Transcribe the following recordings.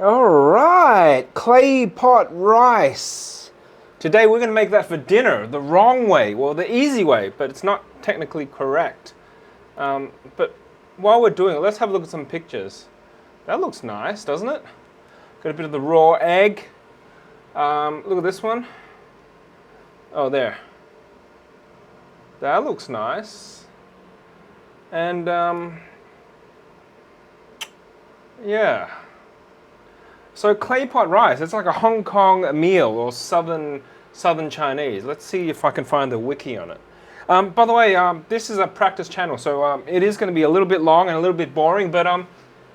Alright, Claypot Rice. Today we're going to make that for dinner the wrong way, well the easy way, but it's not technically correct. But while we're doing it, let's have a look at some pictures. That looks nice, doesn't it? Got a bit of the raw egg. Look at this one. Oh, there. That looks nice. And yeah. So Claypot rice, it's like a Hong Kong meal or southern Chinese. Let's see if I can find the wiki on it. By the way, this is a practice channel, so it is going to be a little bit long and a little bit boring, but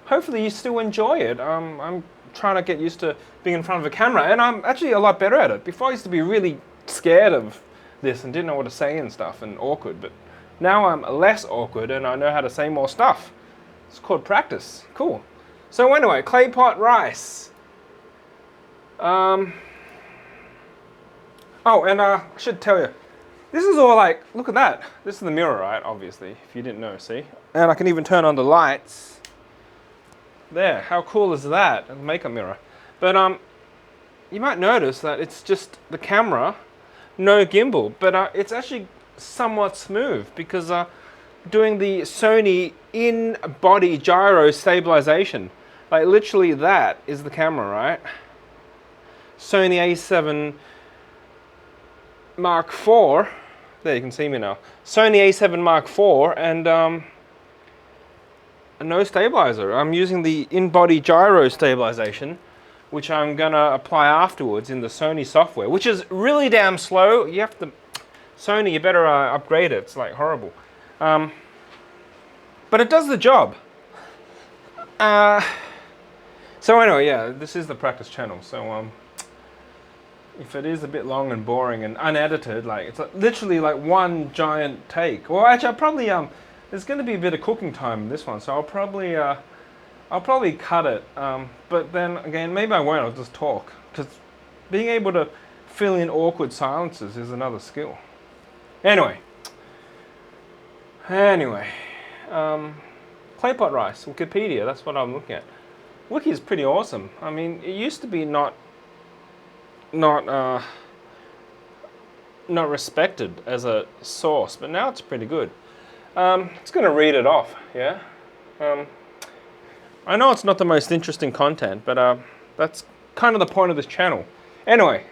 hopefully you still enjoy it. I'm trying to get used to being in front of a camera, and I'm actually a lot better at it. Before I used to be really scared of this and didn't know what to say and stuff and awkward, but now I'm less awkward and I know how to say more stuff. It's called practice. Cool. So anyway, Claypot rice. Oh, and I should tell you, this is all like, look at that. This is the mirror, right? Obviously, if you didn't know, see? And I can even turn on the lights. There, how cool is that? A makeup mirror. But you might notice that it's just the camera, no gimbal, but it's actually somewhat smooth because doing the Sony in-body gyro stabilization. Like literally that is the camera, right? Sony A7 Mark IV. There, you can see me now. Sony A7 Mark IV and no stabilizer. I'm using the in-body gyro stabilization, which I'm gonna apply afterwards in the Sony software, which is really damn slow. You have to, Sony, you better upgrade it. It's like horrible. But it does the job. So anyway, yeah, this is the practice channel. So if it is a bit long and boring and unedited, like it's literally like one giant take. Well, actually, I'll probably there's going to be a bit of cooking time in this one, so I'll probably cut it. But then again, maybe I won't. I'll just talk because being able to fill in awkward silences is another skill. Anyway, Claypot rice, Wikipedia. That's what I'm looking at. Wiki is pretty awesome. I mean, it used to be not respected as a source, but now it's pretty good. It's going to read it off, yeah? I know it's not the most interesting content, but that's kind of the point of this channel. Anyway,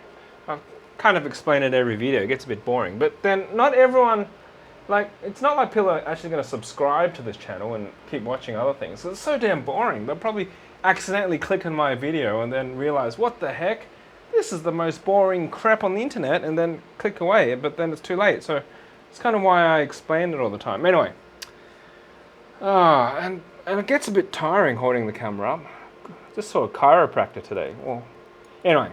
I kind of explain it every video. It gets a bit boring, but then not everyone, like, it's not like people are actually going to subscribe to this channel and keep watching other things. It's so damn boring. They'll probably accidentally click on my video and then realize, what the heck? This is the most boring crap on the internet, and then click away, but then it's too late. So it's kind of why I explain it all the time. Anyway, and it gets a bit tiring holding the camera up. Just saw a chiropractor today. Well, anyway,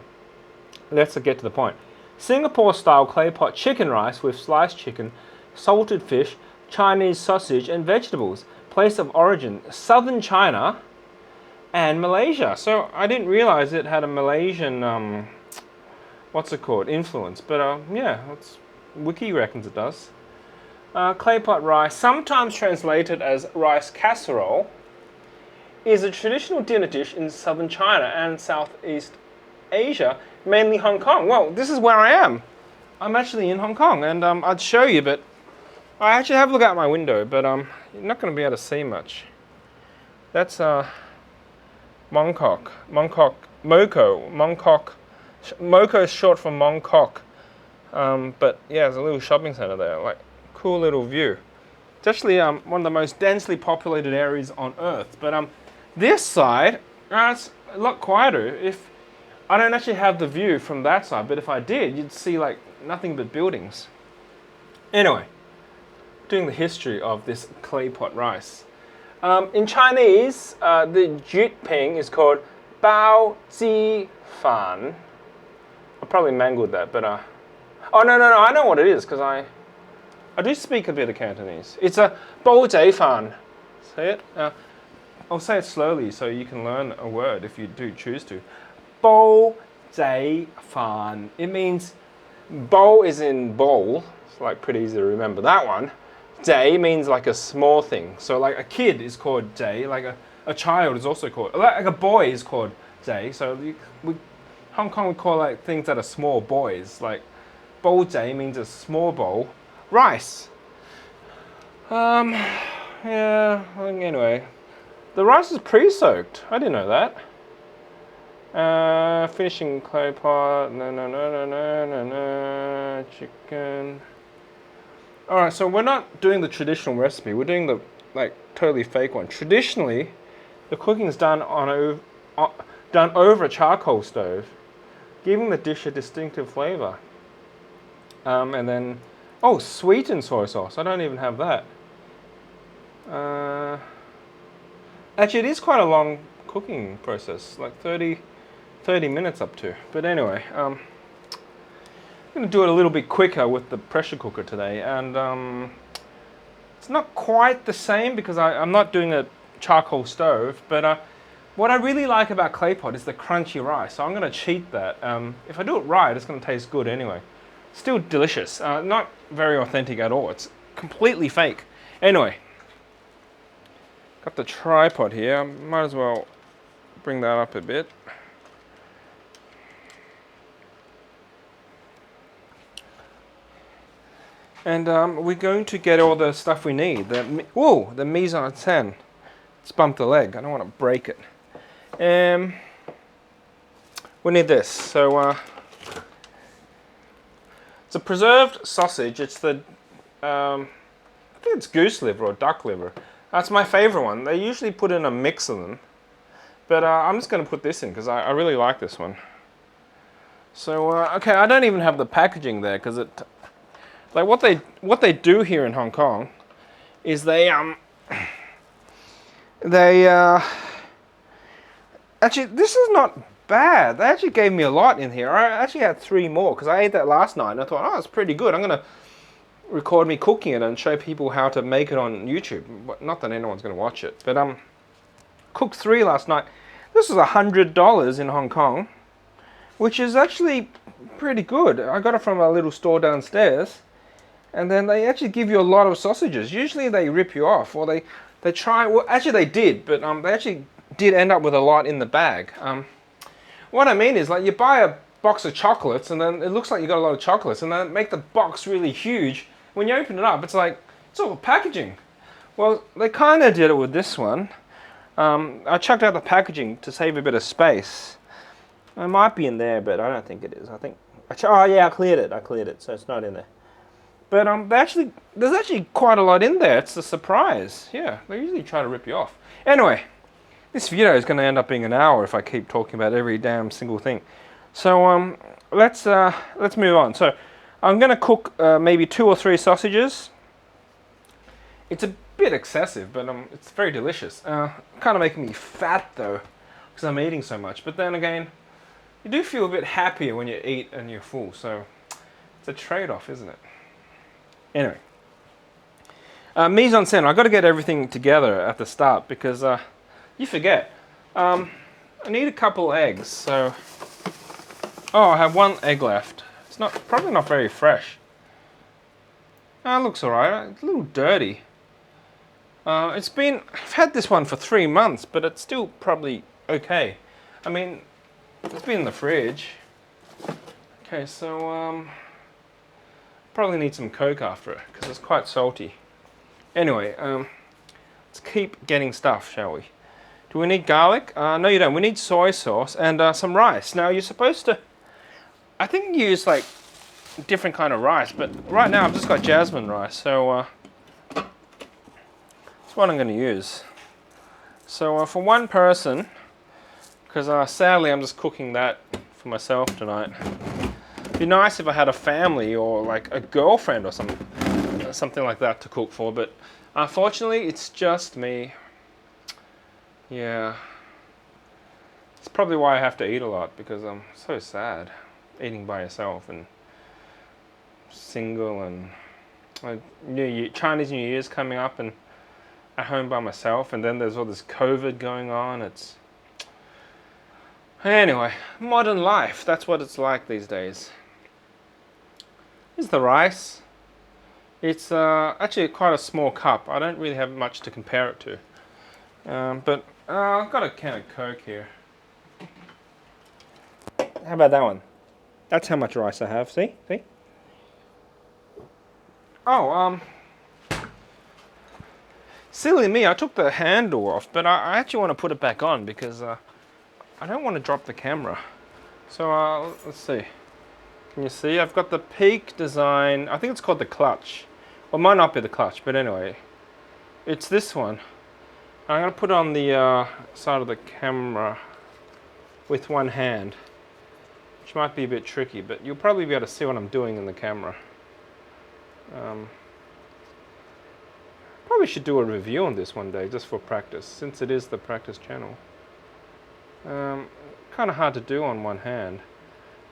let's get to the point. Singapore-style Claypot chicken rice with sliced chicken, salted fish, Chinese sausage, and vegetables. Place of origin, southern China and Malaysia. So I didn't realize it had a Malaysian, what's it called, influence. But yeah, Wiki reckons it does. Claypot rice, sometimes translated as rice casserole, is a traditional dinner dish in southern China and Southeast Asia, mainly Hong Kong. Well, this is where I am. I'm actually in Hong Kong, and I'd show you, but I actually have a look out my window, but you're not going to be able to see much. That's Mongkok, Moko. Moko is short for Mongkok. But yeah, there's a little shopping center there, like cool little view. It's actually one of the most densely populated areas on Earth. But this side, it's a lot quieter. If I don't actually have the view from that side, but if I did, you'd see like nothing but buildings. Anyway, doing the history of this Claypot rice. In Chinese, the jutping is called bao zi fan. I probably mangled that, but oh no, I know what it is because I do speak a bit of Cantonese. It's a bo zai fan. Say it. I'll say it slowly so you can learn a word if you do choose to. Bo zai fan. It means bo is in bowl. It's like pretty easy to remember that one. Zai means like a small thing. So like a kid is called zai, like a a child is also called, like a boy is called Jay. So Hong Kong would call like things that are small boys. Like bowl Jay means a small bowl. Rice. Yeah. Anyway, the rice is pre-soaked. I didn't know that. Finishing clay pot. No. Chicken. All right. So we're not doing the traditional recipe. We're doing the like totally fake one. Traditionally, the cooking is done done over a charcoal stove, giving the dish a distinctive flavor. And then, oh, sweetened soy sauce. I don't even have that. Actually, it is quite a long cooking process, like 30 minutes up to. But anyway, I'm going to do it a little bit quicker with the pressure cooker today. And it's not quite the same because I'm not doing a charcoal stove. But what I really like about clay pot is the crunchy rice. So I'm going to cheat that. If I do it right, it's going to taste good anyway. Still delicious. Not very authentic at all. It's completely fake. Anyway. Got the tripod here. Might as well bring that up a bit. And we're going to get all the stuff we need. The mise en scène. Let's bump the leg. I don't want to break it. We need this. So it's a preserved sausage. It's the I think it's goose liver or duck liver. That's my favorite one. They usually put in a mix of them. But I'm just going to put this in because I really like this one. So, okay, I don't even have the packaging there because it... Like what they do here in Hong Kong is they actually, this is not bad. They actually gave me a lot in here. I actually had 3 more because I ate that last night and I thought, oh, it's pretty good. I'm going to record me cooking it and show people how to make it on YouTube. Not that anyone's going to watch it, but cooked 3 last night. This was $100 in Hong Kong, which is actually pretty good. I got it from a little store downstairs, and then they actually give you a lot of sausages. Usually they rip you off, or they try. Well, actually they did, but they actually did end up with a lot in the bag. What I mean is, like, you buy a box of chocolates, and then it looks like you got a lot of chocolates, and then make the box really huge. When you open it up, it's like, it's all packaging. Well, they kind of did it with this one. I chucked out the packaging to save a bit of space. It might be in there, but I don't think it is. I think, oh yeah, I cleared it, so it's not in there. But there's actually quite a lot in there. It's a surprise. Yeah, they usually try to rip you off. Anyway, this video is going to end up being an hour if I keep talking about every damn single thing. So let's move on. So I'm going to cook maybe 2 or 3 sausages. It's a bit excessive, but it's very delicious. Kind of making me fat though, because I'm eating so much. But then again, you do feel a bit happier when you eat and you're full. So it's a trade-off, isn't it? Anyway, mise en scène. I've got to get everything together at the start because you forget. I need a couple eggs. So, oh, I have 1 egg left. It's probably not very fresh. It looks alright. It's a little dirty. I've had this one for 3 months, but it's still probably okay. I mean, it's been in the fridge. Okay, so probably need some Coke after it because it's quite salty. Anyway, let's keep getting stuff, shall we? Do we need garlic? No, you don't. We need soy sauce and some rice. Now, you're supposed to, I think, use like different kind of rice, but right now I've just got jasmine rice, so that's what I'm going to use. So for 1 person, because sadly I'm just cooking that for myself tonight. It'd be nice if I had a family or like a girlfriend or something like that to cook for, but unfortunately it's just me. Yeah, it's probably why I have to eat a lot, because I'm so sad eating by yourself and single, and Chinese New Year's coming up and at home by myself, and then there's all this COVID going on. Anyway, modern life, that's what it's like these days. Here's the rice. It's actually quite a small cup. I don't really have much to compare it to. But I've got a can of Coke here. How about that one? That's how much rice I have. See? See? Oh, silly me, I took the handle off, but I actually want to put it back on because I don't want to drop the camera. So let's see. Can you see? I've got the Peak design. I think it's called the clutch. Well, it might not be the clutch, but anyway, it's this one. I'm going to put it on the side of the camera with one hand, which might be a bit tricky, but you'll probably be able to see what I'm doing in the camera. Probably should do a review on this one day just for practice, since it is the practice channel. Kind of hard to do on one hand,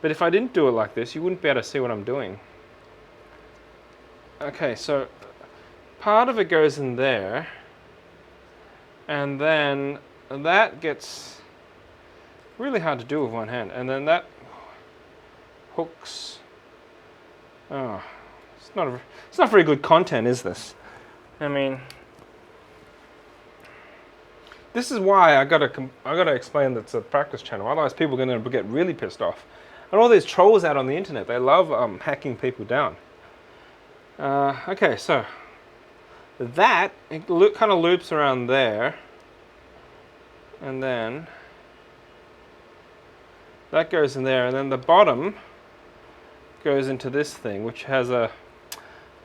but if I didn't do it like this, you wouldn't be able to see what I'm doing. Okay, so part of it goes in there, and then that gets really hard to do with one hand, and then that hooks. Oh, it's not very good content, is this? I mean, this is why I gotta explain that it's a practice channel. Otherwise, people are gonna get really pissed off. And all these trolls out on the internet, they love hacking people down. Okay, so that it kind of loops around there, and then that goes in there, and then the bottom goes into this thing, which has a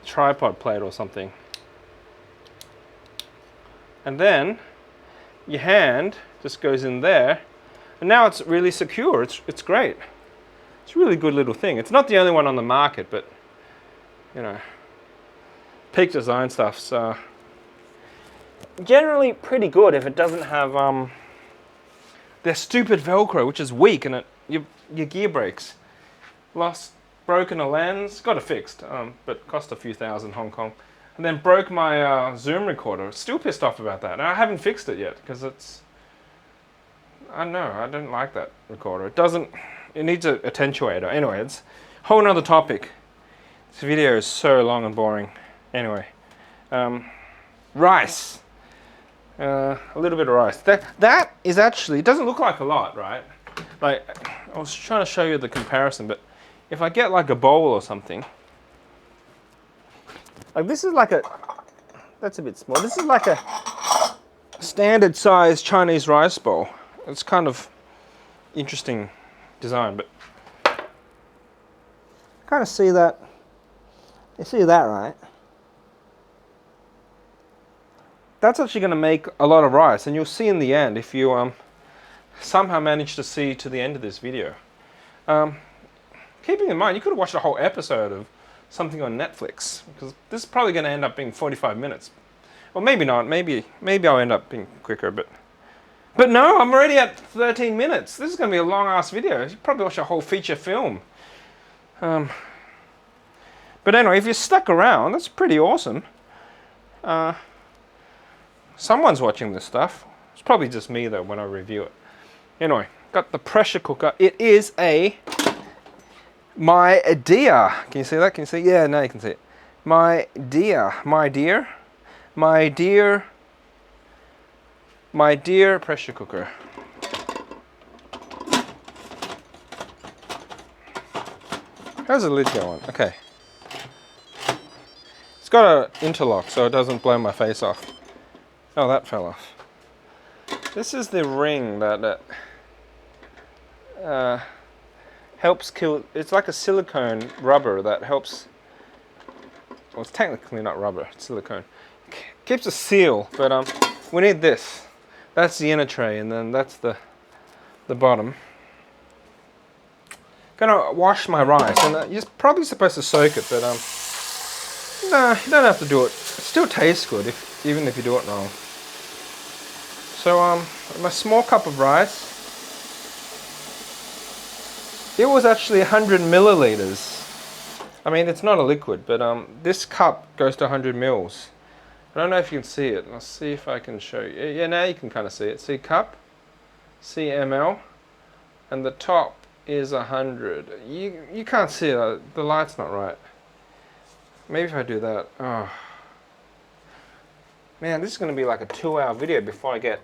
tripod plate or something. And then your hand just goes in there, and now it's really secure. It's great. It's a really good little thing. It's not the only one on the market, but you know, Peak design stuff. So generally pretty good if it doesn't have their stupid Velcro, which is weak, and your gear breaks. Broken a lens, got it fixed, but cost a few thousand Hong Kong. And then broke my Zoom recorder. Still pissed off about that. And I haven't fixed it yet because I don't know, I don't like that recorder. It needs an attenuator. Anyway, it's a whole nother topic. This video is so long and boring. Anyway, rice. A little bit of rice. That is actually, it doesn't look like a lot, right? Like, I was trying to show you the comparison, but if I get like a bowl or something, like this is like that's a bit small. This is like a standard size Chinese rice bowl. It's kind of interesting design, but kind of see that. You see that, right? That's actually going to make a lot of rice, and you'll see in the end if you somehow manage to see to the end of this video. Keeping in mind, you could have watched a whole episode of something on Netflix, because this is probably going to end up being 45 minutes. Well, maybe not. Maybe I'll end up being quicker, but no, I'm already at 13 minutes. This is going to be a long-ass video. You probably watch a whole feature film. But anyway, if you're stuck around, that's pretty awesome. Someone's watching this stuff. It's probably just me, though, when I review it. Anyway, got the pressure cooker. It is my dear. Can you see that? Can you see? Yeah, now you can see it. My dear pressure cooker. How's the lid going? Okay. It's got an interlock so it doesn't blow my face off. Oh, that fell off. This is the ring that helps kill. It's like a silicone rubber that helps. Well, it's technically not rubber, it's silicone. Keeps a seal, but we need this. That's the inner tray, and then that's the bottom. Gonna wash my rice, and you're probably supposed to soak it, but no, you don't have to do it. It still tastes good even if you do it wrong. So my small cup of rice. It was actually 100 milliliters. I mean, it's not a liquid, but this cup goes to 100 mils. I don't know if you can see it. Let's see if I can show you. Yeah, now you can kind of see it. See cup, see ml, and the top is 100. You can't see it. The light's not right. Maybe if I do that. Oh. Man, this is going to be like a 2-hour video before I get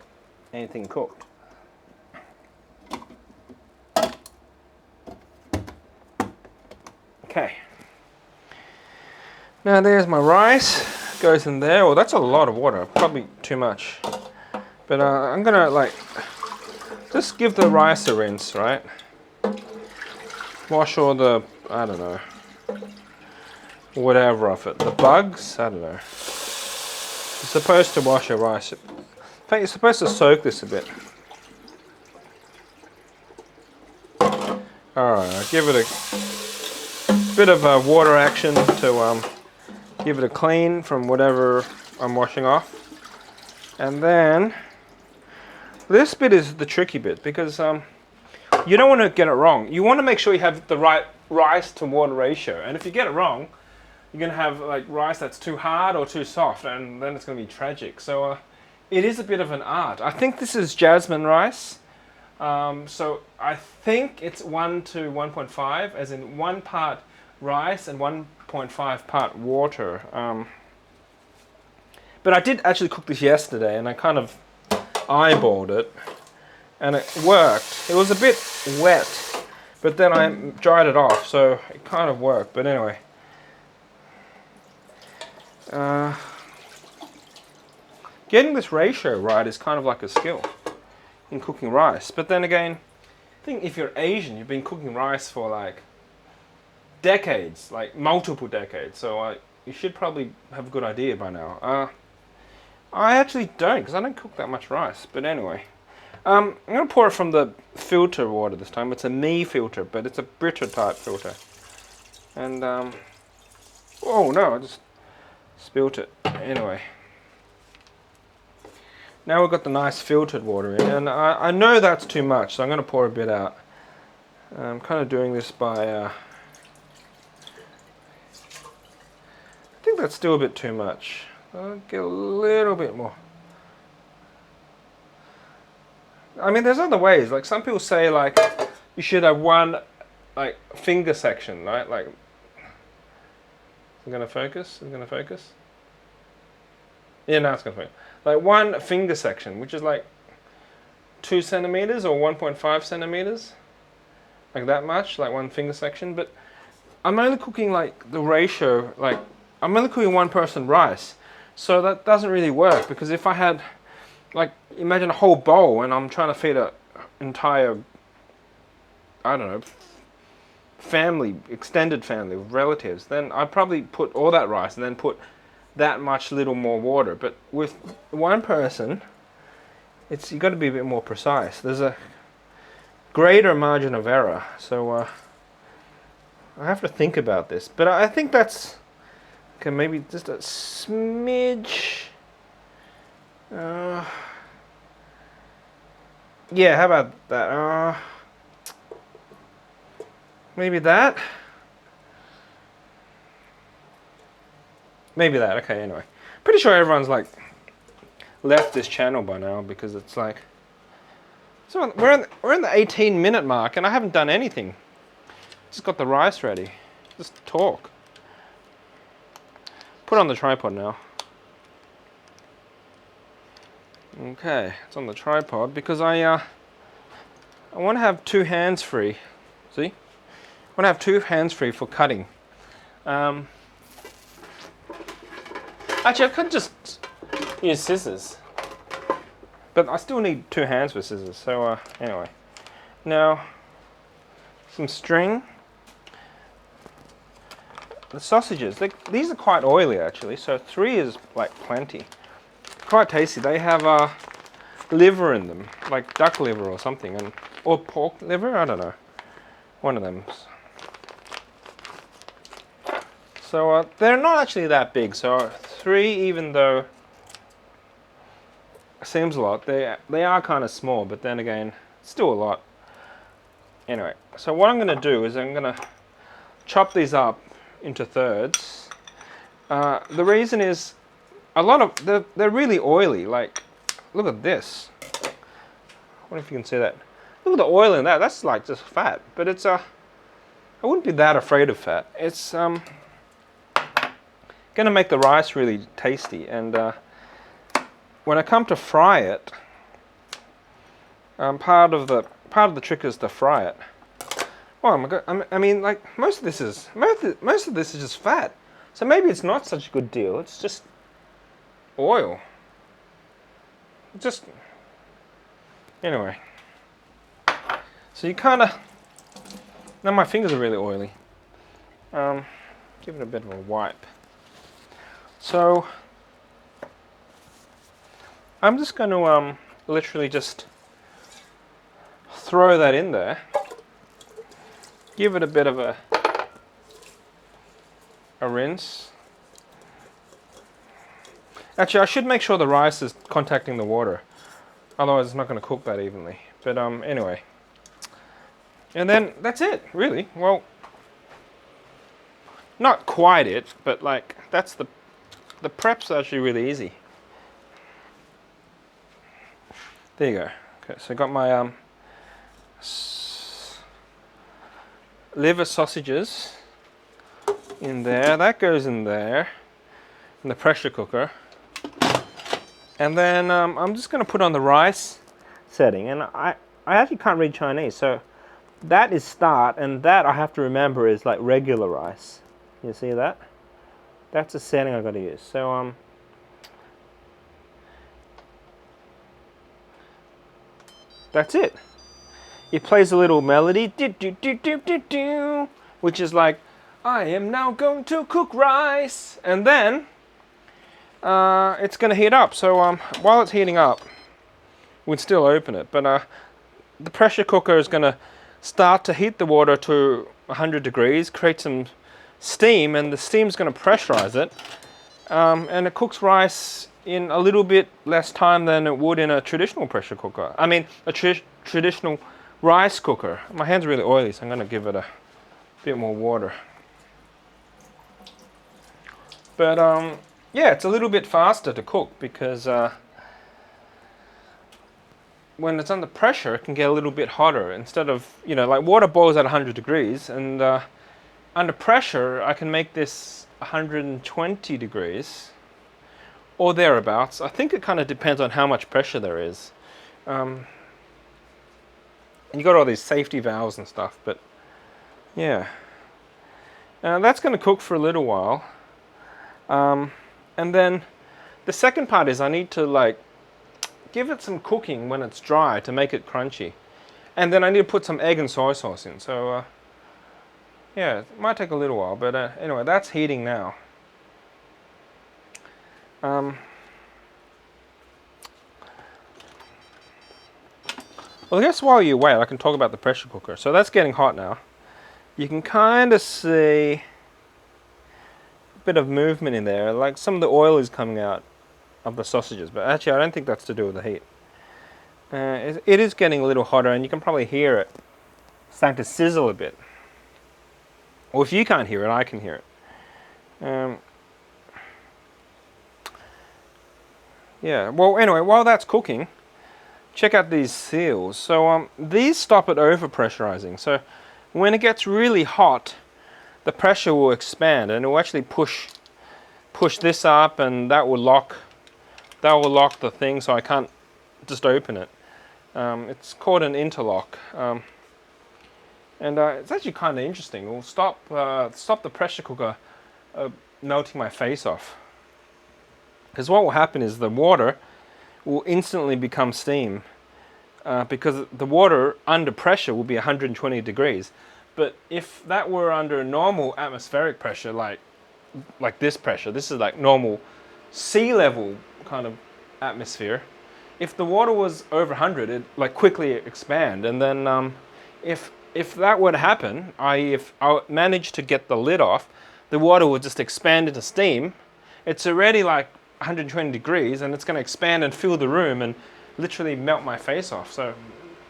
anything cooked. Okay. Now there's my rice. Goes in there. Well, that's a lot of water. Probably too much. But I'm gonna like just give the rice a rinse, right? Wash all the, I don't know, whatever of it. The bugs, I don't know. You're supposed to wash your rice. In fact, you're supposed to soak this a bit. Alright, I'll give it a bit of a water action to give it a clean from whatever I'm washing off. And then, this bit is the tricky bit because you don't want to get it wrong. You want to make sure you have the right rice to water ratio. And if you get it wrong, you're going to have like rice that's too hard or too soft, and then it's going to be tragic. So it is a bit of an art. I think this is jasmine rice. So I think it's 1 to 1.5, as in 1 part rice and 1.5 part water. But I did actually cook this yesterday, and I kind of eyeballed it, and it worked. It was a bit wet, but then I dried it off, so it kind of worked. But anyway, getting this ratio right is kind of like a skill in cooking rice. But then again, I think if you're Asian, you've been cooking rice for like decades, like multiple decades, so you should probably have a good idea by now. I actually don't, because I don't cook that much rice. But anyway, I'm going to pour it from the filter water this time. It's a Me filter, but it's a Brita type filter. And, oh no, I just spilt it. Anyway. Now we've got the nice filtered water in, and I know that's too much, so I'm going to pour a bit out. I'm kind of doing this by, I think that's still a bit too much. I'll get a little bit more. I mean, there's other ways. Like some people say, like you should have one, like finger section, right? Like, I'm gonna focus. I'm gonna focus. Yeah, now it's gonna focus. Like one finger section, which is like 2 centimeters or 1.5 centimeters, like that much, like one finger section. But I'm only cooking like the ratio, like I'm only cooking 1 person rice. So that doesn't really work, because if I had, like, imagine a whole bowl and I'm trying to feed an entire, I don't know, family, extended family of relatives, then I'd probably put all that rice and then put that much little more water. But with 1 person, you've got to be a bit more precise. There's a greater margin of error. So I have to think about this. But I think that's, okay, maybe just a smidge. Yeah, how about that? Maybe that? Maybe that, okay, anyway. Pretty sure everyone's like left this channel by now, because it's like, so we're in the 18-minute mark and I haven't done anything. Just got the rice ready. Just talk. Put on the tripod now. Okay, it's on the tripod because I want to have 2 hands free. See? I want to have 2 hands free for cutting. Actually, I could just use scissors, but I still need 2 hands for scissors. So anyway, now some string. The sausages, these are quite oily actually, so 3 is like plenty. Quite tasty. They have liver in them, like duck liver or something, or pork liver, I don't know. One of them. So they're not actually that big, so 3, even though it seems a lot, they are kind of small, but then again, still a lot. Anyway, so what I'm going to do is I'm going to chop these up into thirds. The reason is a lot of they're really oily. Like, look at this. I wonder if you can see that. Look at the oil in that. That's like just fat. But it's I wouldn't be that afraid of fat. It's gonna make the rice really tasty. And when I come to fry it, Part of the trick is to fry it. Oh my god! I mean, like most of this is just fat. So maybe it's not such a good deal. It's just oil. Just anyway. So you kind of now my fingers are really oily. Give it a bit of a wipe. So I'm just going to literally just throw that in there. Give it a bit of a rinse. Actually, I should make sure the rice is contacting the water. Otherwise, it's not going to cook that evenly. But anyway. And then that's it, really. Well, not quite it, but like that's the prep's actually really easy. There you go. Okay, so I got my liver sausages in there. That goes in there in the pressure cooker. And then I'm just going to put on the rice setting. And I actually can't read Chinese, so that is start, and that I have to remember is like regular rice. You see that? That's a setting I've got to use. So that's it. It plays a little melody, which is like, I am now going to cook rice, and then it's going to heat up. So while it's heating up, we'd still open it, but the pressure cooker is going to start to heat the water to 100 degrees, create some steam, and the steam's going to pressurize it, and it cooks rice in a little bit less time than it would in a traditional pressure cooker. I mean, a traditional rice cooker. My hands are really oily, so I'm going to give it a bit more water. But yeah, it's a little bit faster to cook because when it's under pressure, it can get a little bit hotter. Instead of, you know, like water boils at 100 degrees, and under pressure, I can make this 120 degrees or thereabouts. I think it kind of depends on how much pressure there is. You got all these safety valves and stuff, but yeah. That's going to cook for a little while. And then the second part is I need to like give it some cooking when it's dry to make it crunchy. And then I need to put some egg and soy sauce in. So yeah, it might take a little while, but anyway, that's heating now. Well, I guess while you wait, I can talk about the pressure cooker. So that's getting hot now. You can kind of see a bit of movement in there, like some of the oil is coming out of the sausages, but actually I don't think that's to do with the heat. It is getting a little hotter, and you can probably hear it starting to sizzle a bit. Or if you can't hear it, I can hear it. Yeah, well anyway, while that's cooking, check out these seals. So these stop it over pressurizing. So when it gets really hot, the pressure will expand and it will actually push this up, and that will lock the thing, so I can't just open it. It's called an interlock, and it's actually kind of interesting. It will stop the pressure cooker melting my face off. Because what will happen is the water will instantly become steam, because the water under pressure will be 120 degrees. But if that were under normal atmospheric pressure, like this pressure, this is like normal sea level kind of atmosphere. If the water was over 100, it like quickly expand, and then if that were to happen, i.e. if I managed to get the lid off, the water would just expand into steam. It's already like 120 degrees, and it's going to expand and fill the room and literally melt my face off. So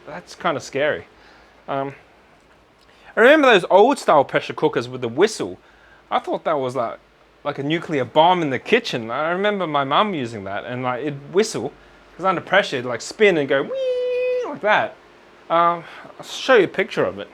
that's kind of scary. I remember those old style pressure cookers with the whistle. I thought that was like a nuclear bomb in the kitchen. I remember my mum using that, and like it'd whistle, because under pressure it'd like spin and go wee like that. I'll show you a picture of it.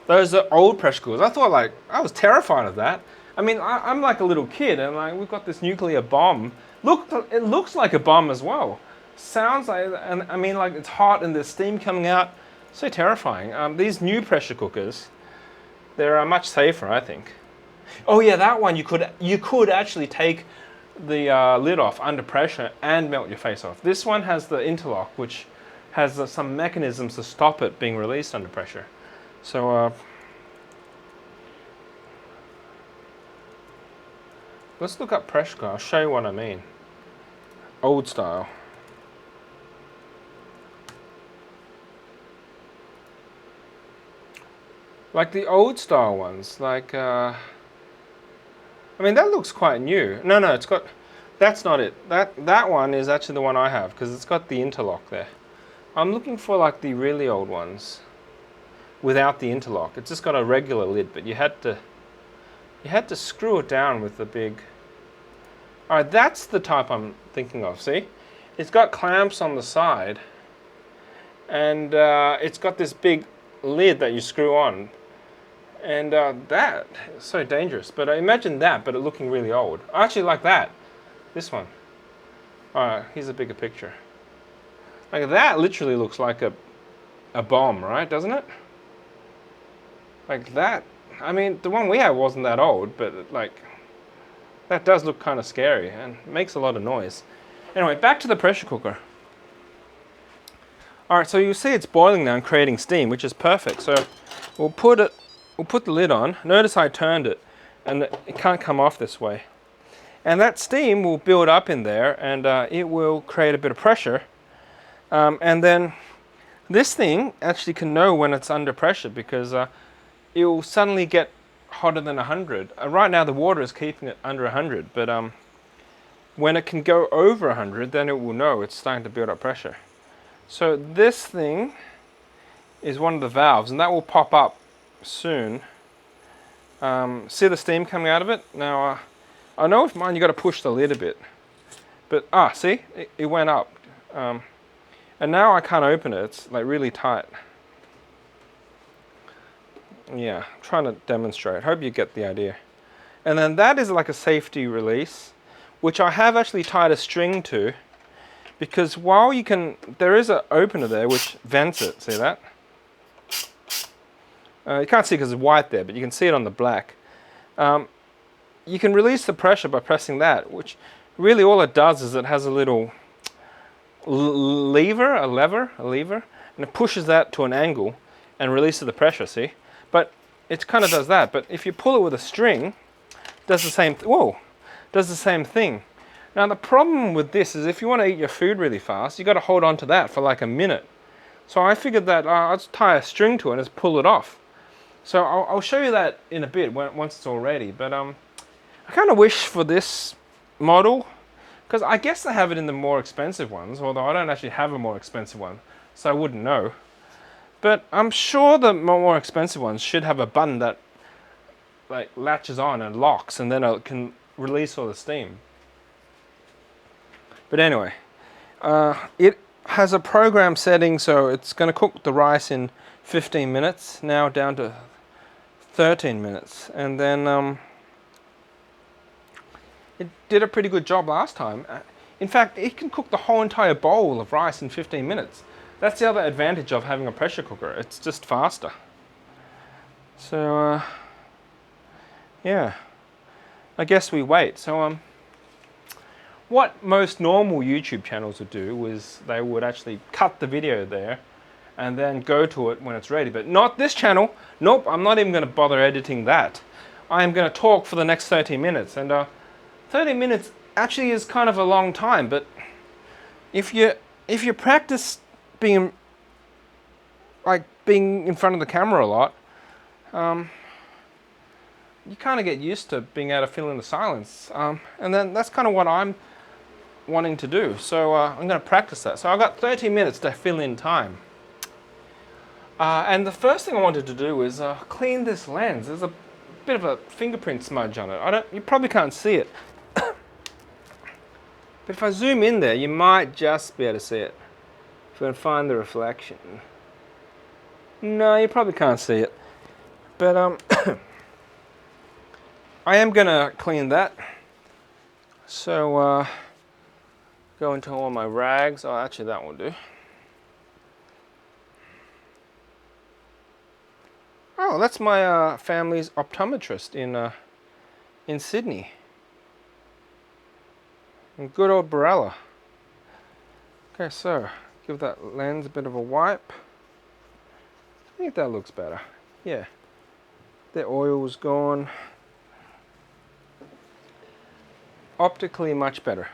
Those are old pressure cookers. I thought, like, I was terrified of that. I mean, I'm like a little kid, and like we've got this nuclear bomb. Look, it looks like a bomb as well. sounds like, and I mean, like it's hot and there's steam coming out. So terrifying. These new pressure cookers, they're much safer, I think. Oh yeah, that one you could actually take the lid off under pressure and melt your face off. This one has the interlock, which has some mechanisms to stop it being released under pressure. So let's look up pressure cooker. I'll show you what I mean. Old style. Like the old style ones, like, I mean, that looks quite new. No, it's got, that's not it. That one is actually the one I have, because it's got the interlock there. I'm looking for like the really old ones without the interlock. It's just got a regular lid, but you had to screw it down with the big. All right, that's the type I'm thinking of. See, it's got clamps on the side, and it's got this big lid that you screw on, and that is so dangerous. But imagine that, but it looking really old. I actually like that. This one. All right, here's a bigger picture. Like that literally looks like a bomb, right? Doesn't it? Like that. I mean, the one we have wasn't that old, but like that does look kind of scary and makes a lot of noise. Anyway, back to the pressure cooker. All right, so you see it's boiling now and creating steam, which is perfect. So we'll put the lid on. Notice I turned it, and it can't come off this way. And that steam will build up in there, and it will create a bit of pressure. And then this thing actually can know when it's under pressure, because it will suddenly get hotter than 100. Right now the water is keeping it under 100, but when it can go over 100, then it will know it's starting to build up pressure. So this thing is one of the valves, and that will pop up soon. See the steam coming out of it? Now I know with mine you got to push the lid a bit, but see, it went up. And now I can't open it, it's like really tight. Yeah, I'm trying to demonstrate. Hope you get the idea. And then that is like a safety release, which I have actually tied a string to, because while you can, there is an opener there which vents it, see that? You can't see because it's white there, but you can see it on the black. You can release the pressure by pressing that, which really all it does is it has a little lever, and it pushes that to an angle and releases the pressure, see? But it kind of does that, but if you pull it with a string, it does the same, does the same thing. Now the problem with this is if you want to eat your food really fast, you got to hold on to that for like a minute. So I figured that I'll just tie a string to it and just pull it off. So I'll show you that in a bit once it's all ready, but I kind of wish for this model, because I guess they have it in the more expensive ones, although I don't actually have a more expensive one, so I wouldn't know. But I'm sure the more expensive ones should have a button that like latches on and locks, and then it can release all the steam. But anyway, it has a program setting, so it's going to cook the rice in 15 minutes, now down to 13 minutes. And then it did a pretty good job last time. In fact, it can cook the whole entire bowl of rice in 15 minutes. That's the other advantage of having a pressure cooker. It's just faster. So, yeah, I guess we wait. So, what most normal YouTube channels would do is they would actually cut the video there and then go to it when it's ready. But not this channel. Nope, I'm not even going to bother editing that. I am going to talk for the next 30 minutes. And 30 minutes actually is kind of a long time, but if you practice being in front of the camera a lot, you kind of get used to being able to fill in the silence. And then that's kind of what I'm wanting to do. So I'm going to practice that. So I've got 30 minutes to fill in time. And the first thing I wanted to do is clean this lens. There's a bit of a fingerprint smudge on it. You probably can't see it. But if I zoom in there, you might just be able to see it. If we can find the reflection. No, you probably can't see it. But I am going to clean that. So go into all my rags. Oh, actually that will do. Oh, that's my family's optometrist in Sydney. In good old Barella. Okay, so give that lens a bit of a wipe. I think that looks better. Yeah. The oil's gone. Optically much better.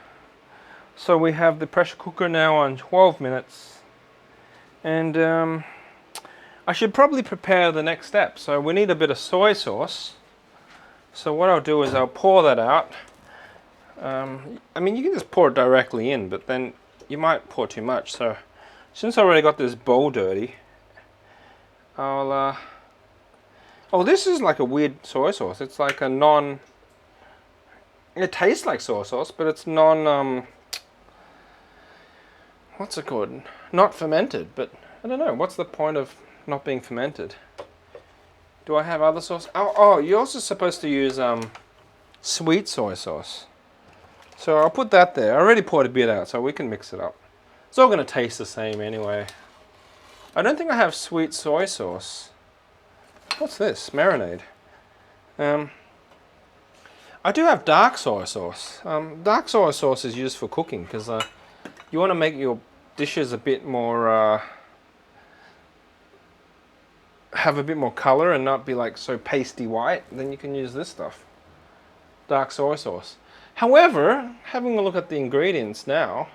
So we have the pressure cooker now on 12 minutes. And I should probably prepare the next step. So we need a bit of soy sauce. So what I'll do is I'll pour that out. I mean, you can just pour it directly in, but then you might pour too much. So since I already got this bowl dirty, I'll oh, this is like a weird soy sauce. It's like a non... It tastes like soy sauce, but it's non... what's it called? Not fermented, but I don't know. What's the point of not being fermented? Do I have other sauce? Oh, you're also supposed to use sweet soy sauce. So I'll put that there. I already poured a bit out, so we can mix it up. It's all going to taste the same anyway. I don't think I have sweet soy sauce. What's this? Marinade. I do have dark soy sauce. Dark soy sauce is used for cooking because you want to make your dishes a bit more, have a bit more color and not be like so pasty white. Then you can use this stuff. Dark soy sauce. However, having a look at the ingredients now,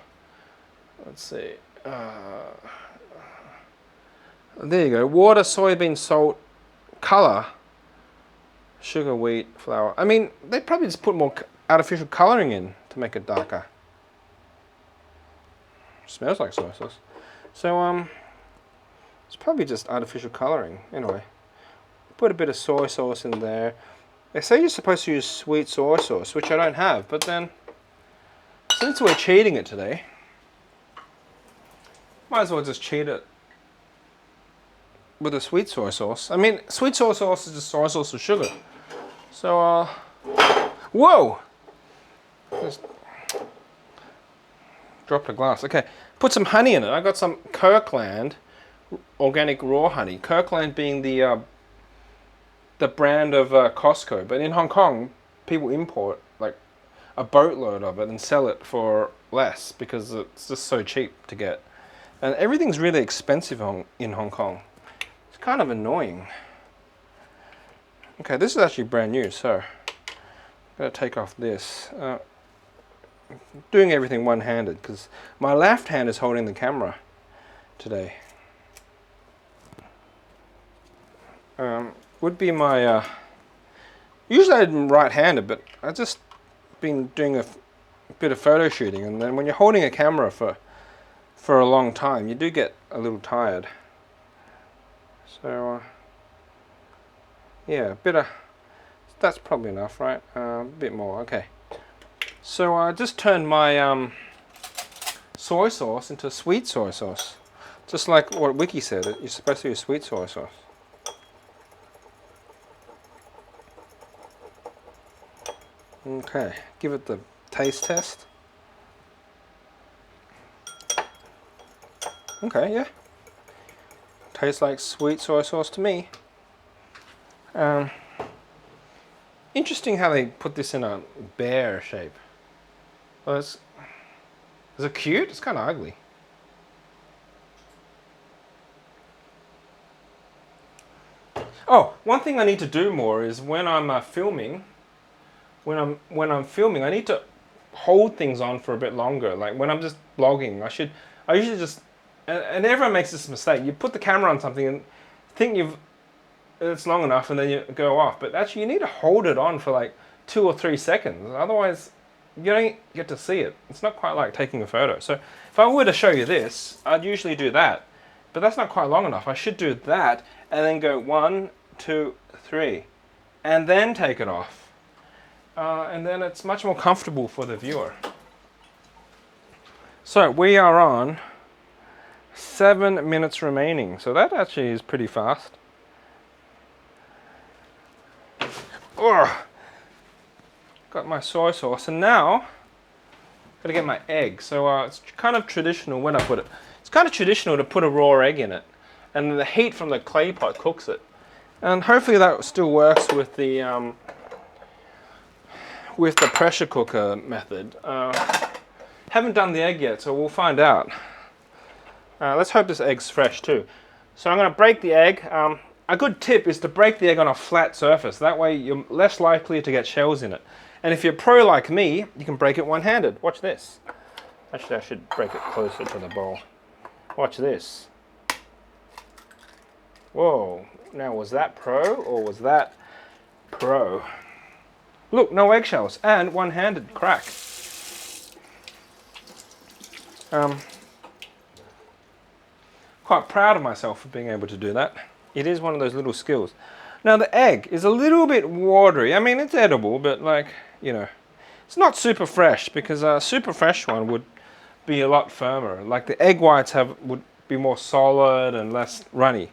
let's see. There you go. Water, soybean, salt, color, sugar, wheat, flour. I mean, they probably just put more artificial coloring in to make it darker. Smells like soy sauce. So it's probably just artificial coloring. Anyway, put a bit of soy sauce in there. They say you're supposed to use sweet soy sauce, which I don't have, but then since we're cheating it today, might as well just cheat it with a sweet soy sauce. I mean, sweet soy sauce is just soy sauce with sugar. So, whoa! Just dropped a glass. Okay, put some honey in it. I got some Kirkland organic raw honey. Kirkland being the brand of Costco, but in Hong Kong, people import like a boatload of it and sell it for less because it's just so cheap to get. And everything's really expensive in Hong Kong. It's kind of annoying. Okay, this is actually brand new, so I'm going to take off this. Doing everything one-handed because my left hand is holding the camera today. Would be my... usually I'm right-handed, but I've just been doing a bit of photo shooting, and then when you're holding a camera for a long time, you do get a little tired. So, yeah, a bit of... That's probably enough, right? A bit more, okay. So I just turned my soy sauce into sweet soy sauce. Just like what Wiki said, you're supposed to use sweet soy sauce. Okay, give it the taste test. Okay, yeah. Tastes like sweet soy sauce to me. Interesting how they put this in a bear shape. Well, is it cute? It's kind of ugly. Oh, one thing I need to do more is when I'm filming. When I'm filming, I need to hold things on for a bit longer. Like when I'm just vlogging, I usually just, and everyone makes this mistake. You put the camera on something and think it's long enough, and then you go off. But actually, you need to hold it on for like 2 or 3 seconds. Otherwise, you don't get to see it. It's not quite like taking a photo. So if I were to show you this, I'd usually do that. But that's not quite long enough. I should do that and then go 1, 2, 3, and then take it off. And then it's much more comfortable for the viewer. So we are on 7 minutes remaining. So that actually is pretty fast. Ugh. Got my soy sauce, and now Gotta get my egg. So it's kind of traditional when I put it. It's kind of traditional to put a raw egg in it, and the heat from the clay pot cooks it. And hopefully that still works with the pressure cooker method. Haven't done the egg yet, so we'll find out. Let's hope this egg's fresh too. So I'm going to break the egg. A good tip is to break the egg on a flat surface. That way you're less likely to get shells in it. And if you're pro like me, you can break it one-handed. Watch this. Actually, I should break it closer to the bowl. Watch this. Whoa. Now, was that pro or was that pro? Look, no eggshells and one-handed crack. Quite proud of myself for being able to do that. It is one of those little skills. Now the egg is a little bit watery. I mean, it's edible, but like, you know, it's not super fresh because a super fresh one would be a lot firmer. Like the egg whites would be more solid and less runny.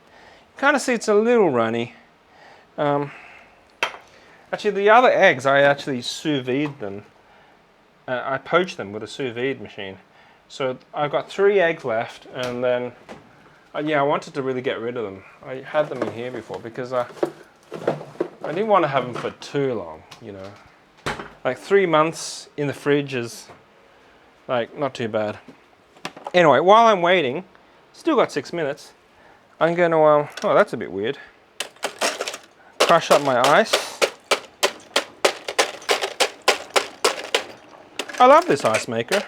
Kind of see it's a little runny. Actually, the other eggs, I actually sous vide them. I poached them with a sous vide machine. So I've got 3 eggs left, and then, yeah, I wanted to really get rid of them. I had them in here before because I didn't want to have them for too long, you know. Like 3 months in the fridge is, like, not too bad. Anyway, while I'm waiting, still got 6 minutes, I'm going to, oh, that's a bit weird. Crush up my ice. I love this ice maker.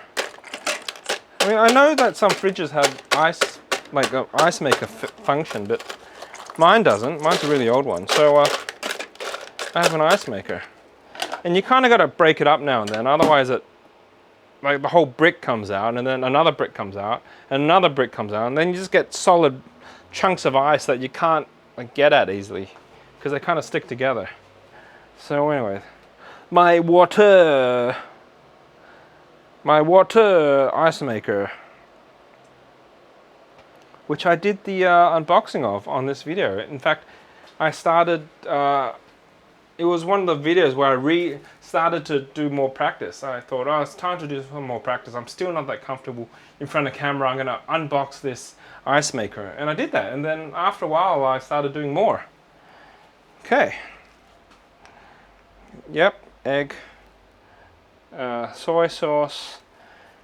I mean, I know that some fridges have ice, like an ice maker function, but mine doesn't. Mine's a really old one. So I have an ice maker. And you kind of got to break it up now and then, otherwise it, like the whole brick comes out, and then another brick comes out, and another brick comes out, and then you just get solid chunks of ice that you can't like get at easily because they kind of stick together. So anyway, my water ice maker, which I did the unboxing of on this video. In fact, I started, it was one of the videos where I started to do more practice. I thought, oh, it's time to do some more practice. I'm still not that comfortable in front of camera. I'm gonna unbox this ice maker. And I did that. And then after a while, I started doing more. Okay. Yep, egg, soy sauce,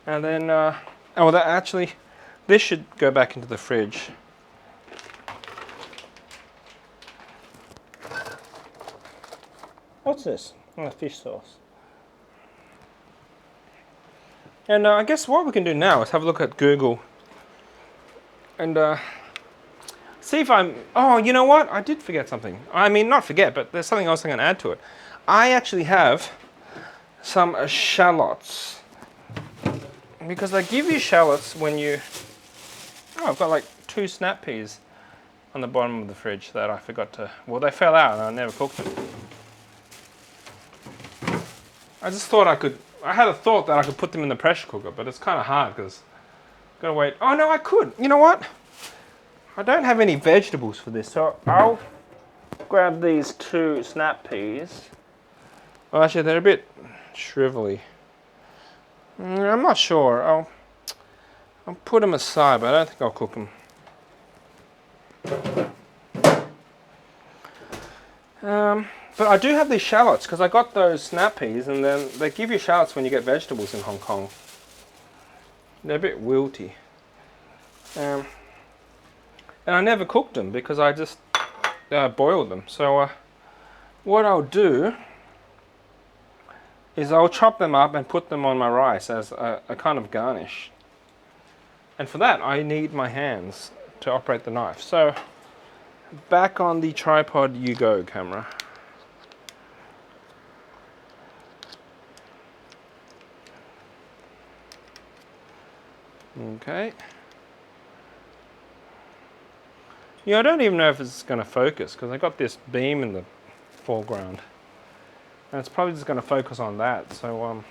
and then, oh, that actually, this should go back into the fridge. What's this? Oh, fish sauce. And I guess what we can do now is have a look at Google and see if I'm, oh, you know what? I did forget something. I mean, not forget, but there's something else I can add to it. I actually have some shallots, because they give you shallots when you, oh, I've got like 2 snap peas on the bottom of the fridge that I forgot to, well, they fell out and I never cooked them. I just thought I had a thought that I could put them in the pressure cooker, but it's kind of hard because I've got to wait. Oh no, I could. You know what? I don't have any vegetables for this, so I'll grab these 2 snap peas. Well, actually, they're a bit shrivelly. I'm not sure. I'll put them aside, but I don't think I'll cook them. But I do have these shallots because I got those snap peas, and then they give you shallots when you get vegetables in Hong Kong. They're a bit wilty. And I never cooked them because I just boiled them. So what I'll do is I'll chop them up and put them on my rice as a kind of garnish. And for that, I need my hands to operate the knife. So back on the tripod you go, camera. Okay. Yeah, I don't even know if it's going to focus because I got this beam in the foreground. And it's probably just going to focus on that. So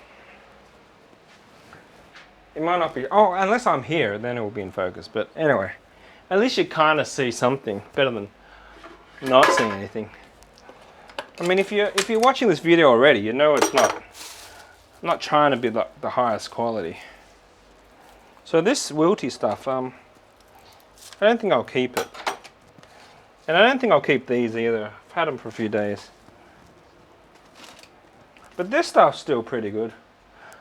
it might not be, oh, unless I'm here, then it will be in focus. But anyway, at least you kind of see something better than not seeing anything. I mean, if you're watching this video already, you know it's not I'm not trying to be the highest quality. So this wilty stuff, I don't think I'll keep it. And I don't think I'll keep these either. I've had them for a few days. But this stuff's still pretty good.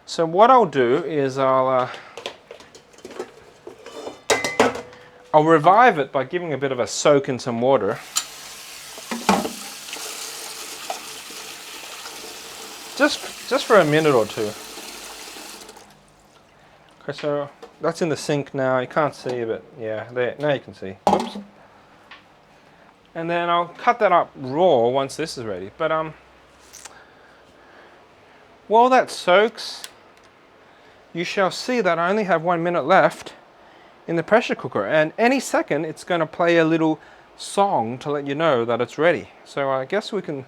So what I'll do is I'll revive it by giving a bit of a soak in some water. Just for a minute or two. Okay, so that's in the sink now. You can't see, but yeah, there. Now you can see. Oops. And then I'll cut that up raw once this is ready. But while that soaks, you shall see that I only have 1 minute left in the pressure cooker, and any second it's going to play a little song to let you know that it's ready. So I guess we can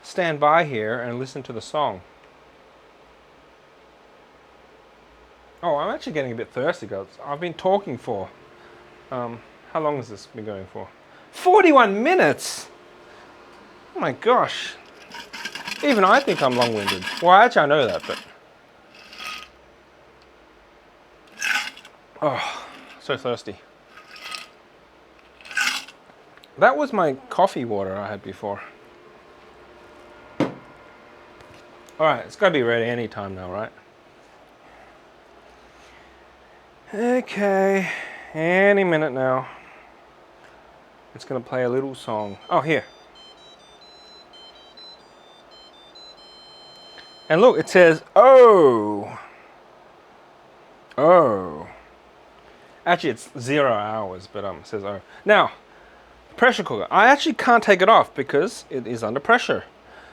stand by here and listen to the song. Oh, I'm actually getting a bit thirsty, guys. I've been talking for, how long has this been going for? 41 minutes! Oh my gosh. Even I think I'm long-winded. Well, actually I know that, but... Oh, so thirsty. That was my coffee water I had before. Alright, it's got to be ready any time now, right? Okay, any minute now. It's going to play a little song. Oh, here. And look, it says, oh. Oh. Actually, it's 0 hours, but it says, oh. Now, pressure cooker. I actually can't take it off because it is under pressure.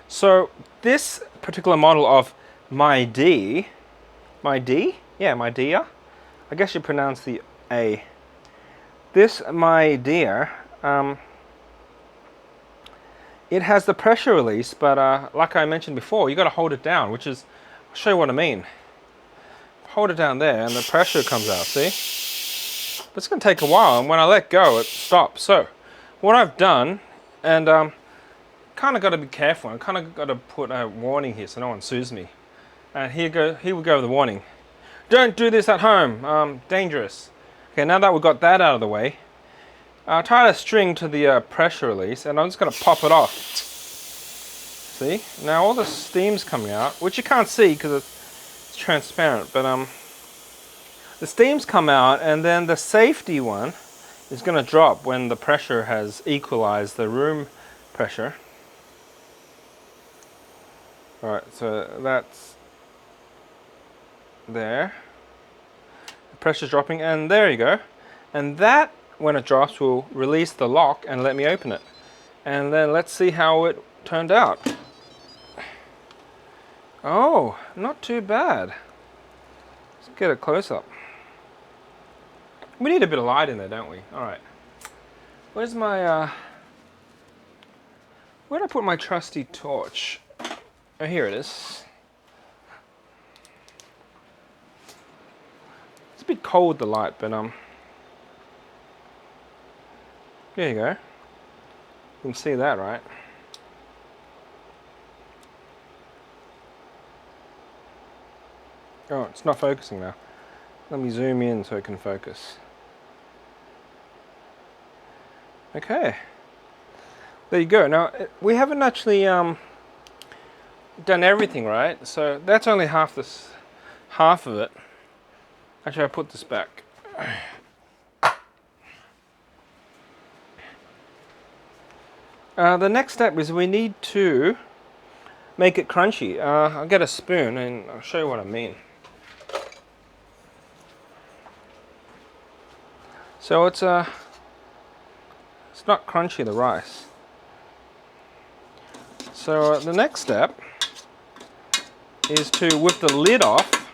So, this particular model of my D, yeah, my dear. I guess you pronounce the A. This my dear, it has the pressure release, but like I mentioned before, you got to hold it down, which is, I'll show you what I mean. Hold it down there, and the pressure comes out. See? But it's going to take a while, and when I let go, it stops. So, what I've done, and kind of got to be careful. I kind of got to put a warning here so no one sues me. And here we go with the warning. Don't do this at home. Dangerous. Okay, now that we've got that out of the way, I'll tie a string to the pressure release, and I'm just going to pop it off. See? Now all the steam's coming out, which you can't see because it's transparent, but the steam's come out, and then the safety one is going to drop when the pressure has equalized the room pressure. Alright, so that's there. The pressure's dropping, and there you go. And that, when it drops, will release the lock and let me open it. And then let's see how it turned out. Oh, not too bad. Let's get a close-up. We need a bit of light in there, don't we? Alright. Where's my, where'd I put my trusty torch? Oh, here it is. It's a bit cold, the light, but there you go. You can see that, right? Oh, it's not focusing now. Let me zoom in so it can focus. Okay. There you go. Now, we haven't actually done everything, right? So that's only half of it. Actually, I'll put this back. The next step is we need to make it crunchy. I'll get a spoon and I'll show you what I mean. So it's not crunchy, the rice. So the next step is to, with the lid off,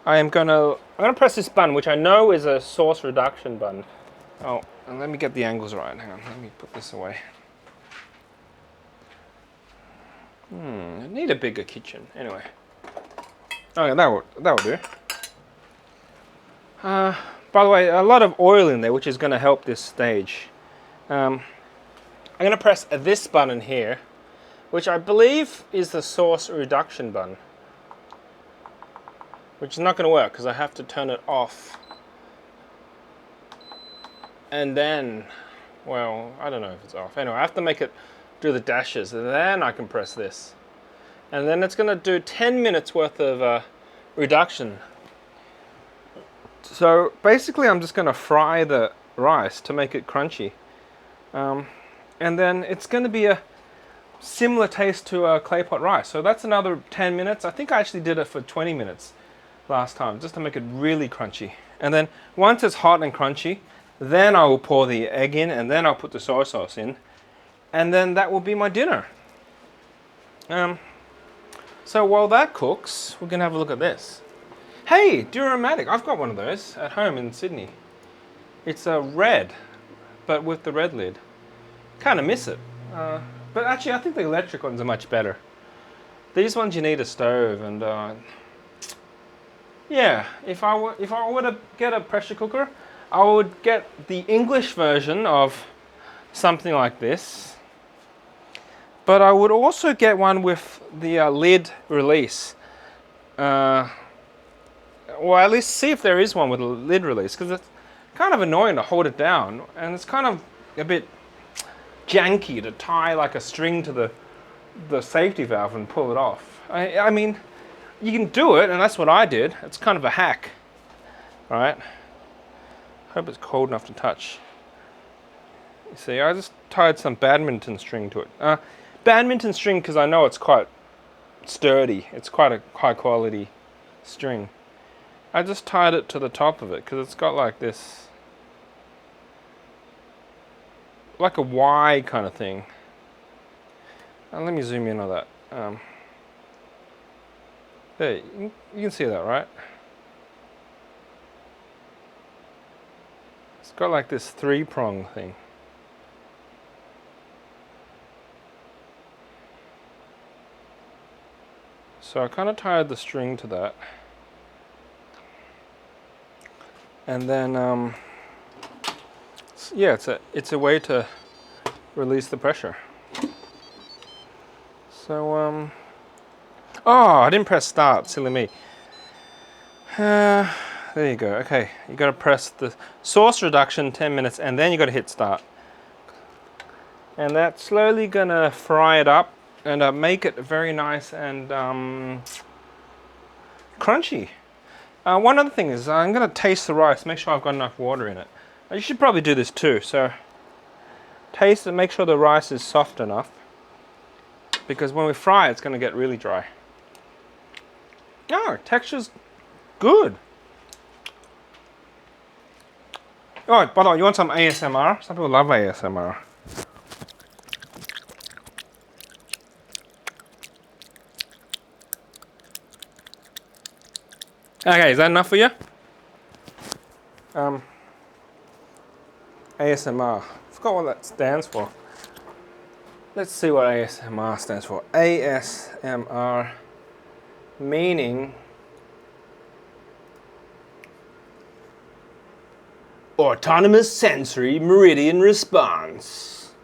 I'm gonna press this button, which I know is a sauce reduction button. Oh, and let me get the angles right. Hang on, let me put this away. I need a bigger kitchen. Anyway. Okay, that will do. By the way, a lot of oil in there, which is going to help this stage. I'm going to press this button here, which I believe is the sauce reduction button. which is not going to work because I have to turn it off. And then, well, I don't know if it's off. Anyway, I have to make it do the dashes, and then I can press this. And then it's going to do 10 minutes worth of reduction. So basically I'm just going to fry the rice to make it crunchy. And then it's going to be a similar taste to Claypot rice. So that's another 10 minutes. I think I actually did it for 20 minutes last time, just to make it really crunchy. And then once it's hot and crunchy, then I will pour the egg in, and then I'll put the soy sauce in. And then that will be my dinner. So while that cooks, we're going to have a look at this. Hey, Duramatic. I've got one of those at home in Sydney. It's a red, but with the red lid. Kind of miss it. But actually, I think the electric ones are much better. These ones you need a stove, and yeah, if I were to get a pressure cooker, I would get the English version of something like this. But I would also get one with the lid release. Or at least see if there is one with a lid release, because it's kind of annoying to hold it down, and it's kind of a bit janky to tie like a string to the safety valve and pull it off. I mean, you can do it, and that's what I did. It's kind of a hack. All right. Hope it's cold enough to touch. You see, I just tied some badminton string to it. Badminton string because I know it's quite sturdy. It's quite a high quality string. I just tied it to the top of it because it's got like this, like a Y kind of thing. Let me zoom in on that. There, you can see that, right? It's got like this 3-prong thing. So I kind of tied the string to that. And then, yeah, it's a way to release the pressure. So, oh, I didn't press start, silly me. There you go. Okay, you got to press the sauce reduction 10 minutes, and then you got to hit start. And that's slowly gonna fry it up and make it very nice and crunchy. One other thing is I'm going to taste the rice, make sure I've got enough water in it. You should probably do this too. So taste it, make sure the rice is soft enough, because when we fry it's going to get really dry. Oh, texture's good. Oh, by the way, you want some ASMR? Some people love ASMR. Okay, is that enough for you? ASMR. Forgot what that stands for. Let's see what ASMR stands for. ASMR meaning Autonomous Sensory Meridian Response.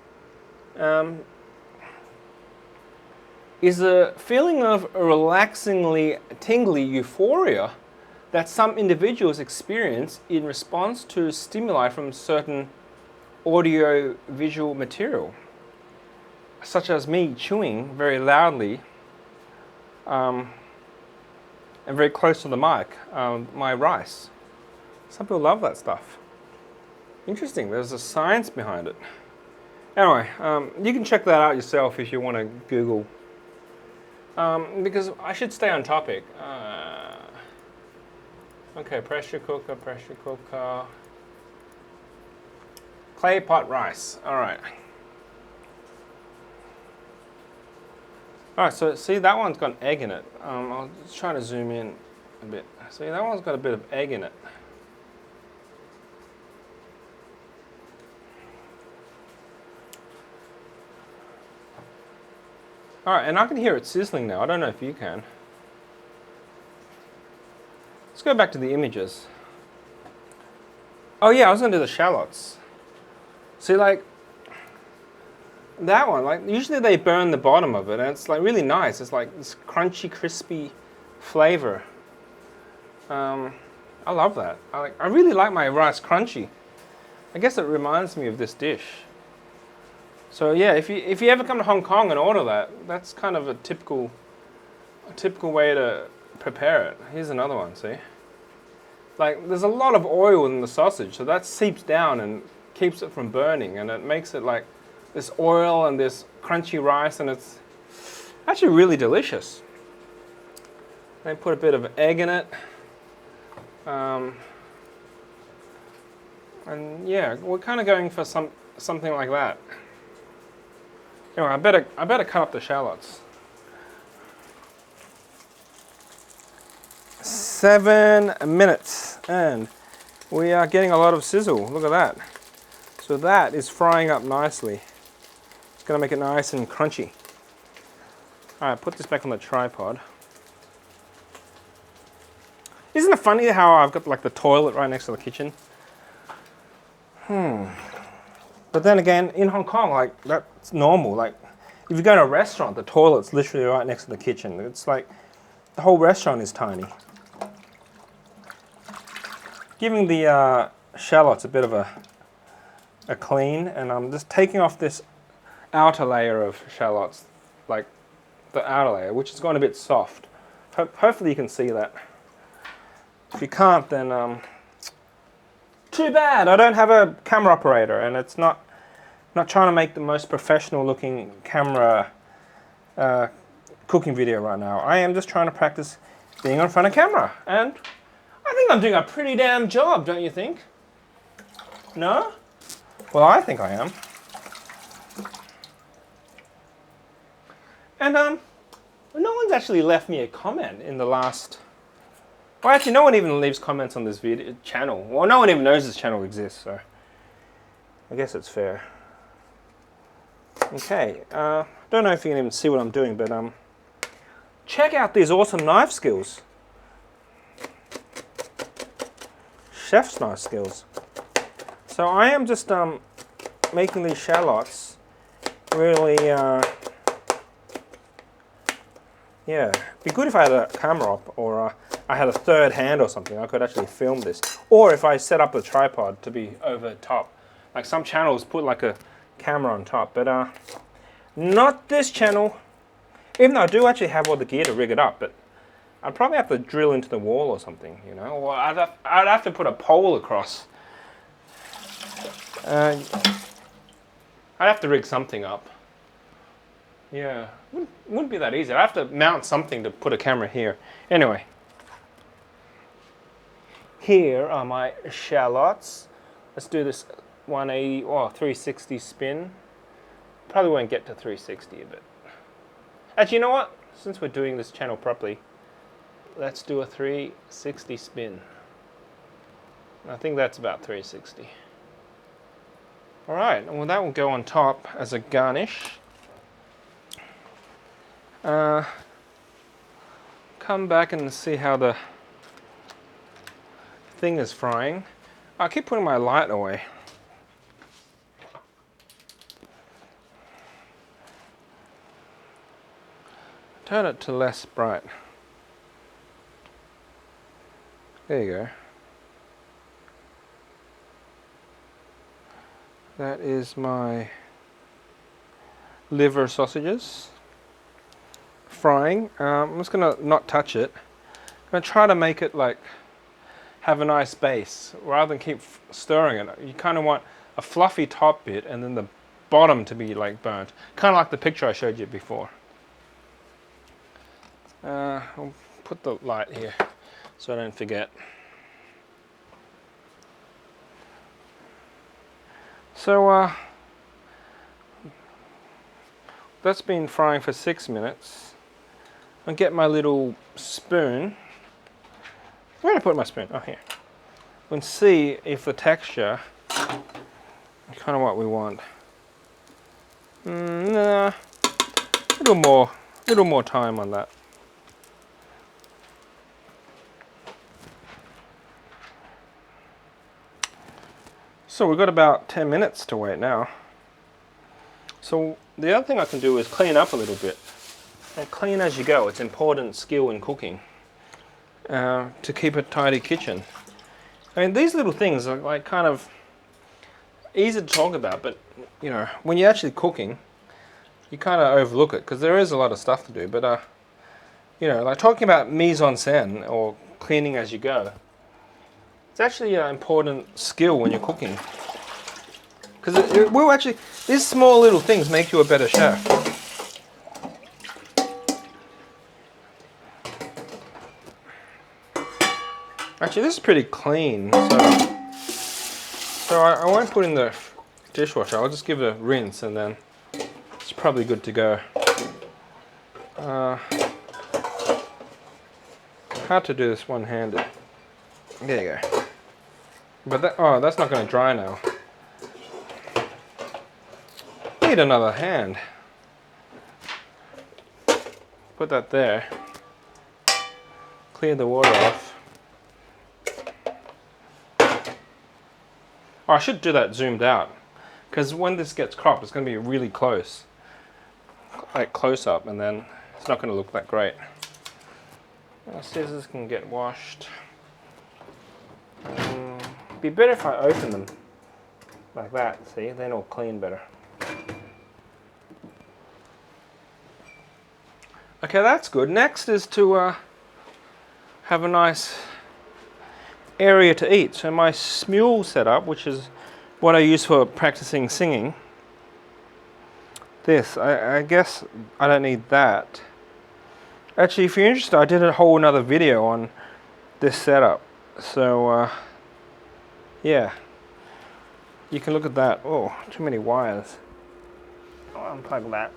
Is a feeling of a relaxingly tingly euphoria that some individuals experience in response to stimuli from certain audio-visual material, such as me chewing very loudly and very close to the mic, my rice. Some people love that stuff. Interesting, there's a science behind it. Anyway, you can check that out yourself if you want to Google. Because I should stay on topic. Okay, pressure cooker. Claypot rice, alright. Alright, so see that one's got an egg in it. I'll just try to zoom in a bit. See, that one's got a bit of egg in it. Alright, and I can hear it sizzling now. I don't know if you can. Let's go back to the images. Oh yeah, I was going to do the shallots. See, like, that one, like, usually they burn the bottom of it, and it's like really nice. It's like this crunchy, crispy flavor. I love that. I really like my rice crunchy. I guess it reminds me of this dish. So yeah, if you ever come to Hong Kong and order that, that's kind of a typical way to prepare it. Here's another one, see? Like, there's a lot of oil in the sausage, so that seeps down and keeps it from burning, and it makes it like this oil and this crunchy rice, and it's actually really delicious. Then put a bit of egg in it. And yeah, we're kind of going for something like that. Anyway, I better cut up the shallots. 7 minutes, and we are getting a lot of sizzle. Look at that. So that is frying up nicely. It's going to make it nice and crunchy. Alright, put this back on the tripod. Isn't it funny how I've got like the toilet right next to the kitchen? But then again, in Hong Kong, like, that's normal. Like, if you go to a restaurant, the toilet's literally right next to the kitchen. It's like the whole restaurant is tiny. Giving the shallots a bit of a clean, and I'm just taking off this outer layer of shallots, like the outer layer, which has gone a bit soft. Hopefully you can see that. If you can't, then too bad. I don't have a camera operator, and it's not trying to make the most professional looking camera cooking video right now. I am just trying to practice being in front of camera, and I think I'm doing a pretty damn job, don't you think? No? Well, I think I am. And no one's actually left me a comment in the last... Well, actually, no one even leaves comments on this video channel. Well, no one even knows this channel exists, so I guess it's fair. Okay, don't know if you can even see what I'm doing, but check out these awesome knife skills. Chef's knife skills. So I am just making these shallots really, yeah. It'd be good if I had a camera up, or I had a third hand or something. I could actually film this. Or if I set up a tripod to be over top. Like some channels put like a camera on top, but not this channel. Even though I do actually have all the gear to rig it up, but I'd probably have to drill into the wall or something, you know. Or I'd have to put a pole across. I'd have to rig something up. Yeah, wouldn't be that easy. I'd have to mount something to put a camera here. Anyway. Here are my shallots. Let's do this 180 or 360 spin. Probably won't get to 360, but actually, you know what? Since we're doing this channel properly, let's do a 360 spin. I think that's about 360. All right, well, that will go on top as a garnish. Come back and see how the thing is frying. I keep putting my light away. Turn it to less bright. There you go. That is my liver sausages frying. I'm just gonna not touch it. I'm gonna try to make it like have a nice base rather than keep stirring it. You kind of want a fluffy top bit and then the bottom to be like burnt, kind of like the picture I showed you before. I'll put the light here so I don't forget. So that's been frying for 6 minutes. I'll get my little spoon. Where did I put my spoon? Oh, here. And see if the texture is kind of what we want. Nah, little more time on that. So we've got about 10 minutes to wait now. So the other thing I can do is clean up a little bit. And clean as you go. It's important skill in cooking. to keep a tidy kitchen. I mean, these little things are like kind of easy to talk about, but you know, when you're actually cooking, you kind of overlook it because there is a lot of stuff to do. But you know, like talking about mise en scène or cleaning as you go, it's actually an important skill when you're cooking because it will actually. These small little things make you a better chef. Actually, this is pretty clean, so I won't put in the dishwasher. I'll just give it a rinse and then it's probably good to go. Hard to do this one-handed. There you go. But that's not going to dry now. Need another hand. Put that there. Clear the water off. Oh, I should do that zoomed out, because when this gets cropped, it's going to be really close, like close up, and then it's not going to look that great. Scissors can get washed. Be better if I open them like that. See, then it'll clean better. Okay, that's good. Next is to have a nice area to eat. So my mule setup, which is what I use for practicing singing, this, I guess I don't need that. Actually, if you're interested, I did a whole another video on this setup. So yeah, you can look at that. Oh, too many wires. I'll unplug that.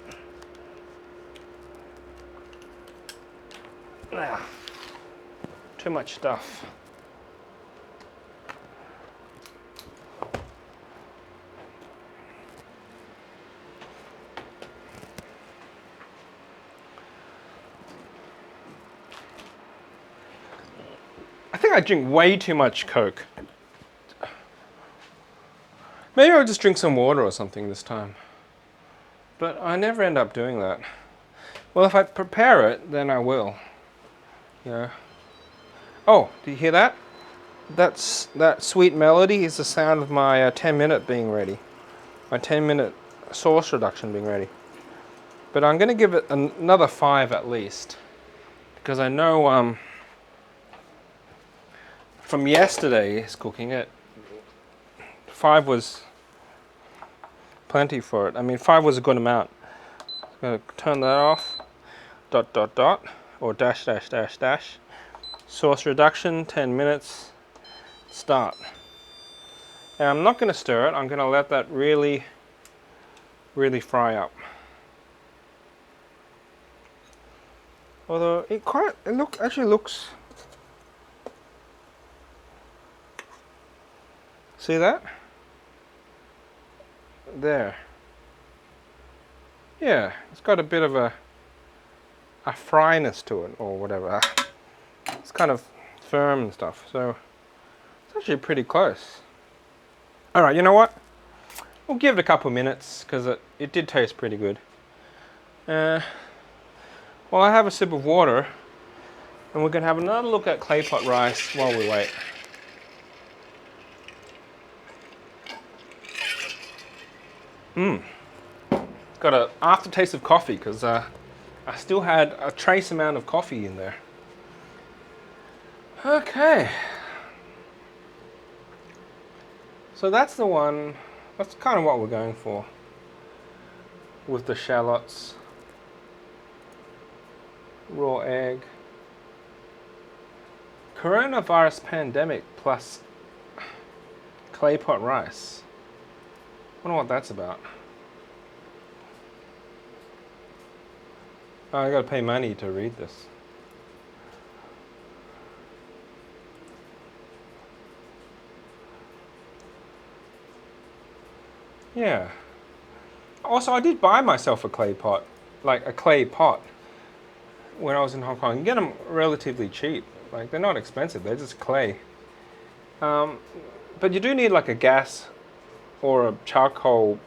Ah, too much stuff. I think I drink way too much Coke. Maybe I'll just drink some water or something this time. But I never end up doing that. Well, if I prepare it, then I will. Yeah. Oh, do you hear that? That sweet melody is the sound of my 10-minute being ready. My 10-minute sauce reduction being ready. But I'm going to give it another 5 at least. Because I know from yesterday's cooking it, 5 was plenty for it. I mean, 5 was a good amount. I'm going to turn that off. ... Or dash. Sauce reduction, 10 minutes. Start. And I'm not going to stir it. I'm going to let that really fry up. Although it actually looks. See that? There. Yeah, it's got a bit of a fryness to it, or whatever. It's kind of firm and stuff, so it's actually pretty close. Alright, you know what? We'll give it a couple of minutes, because it did taste pretty good. Well, I have a sip of water, and we're going to have another look at Claypot rice while we wait. Got an aftertaste of coffee, because I still had a trace amount of coffee in there. Okay. So that's the one, that's kind of what we're going for. With the shallots. Raw egg. Coronavirus pandemic plus Claypot rice. Wonder what that's about. Oh, I gotta pay money to read this. Yeah. Also, I did buy myself a clay pot, like a clay pot, when I was in Hong Kong. You can get them relatively cheap. Like, they're not expensive, they're just clay. But you do need like a gas or a charcoal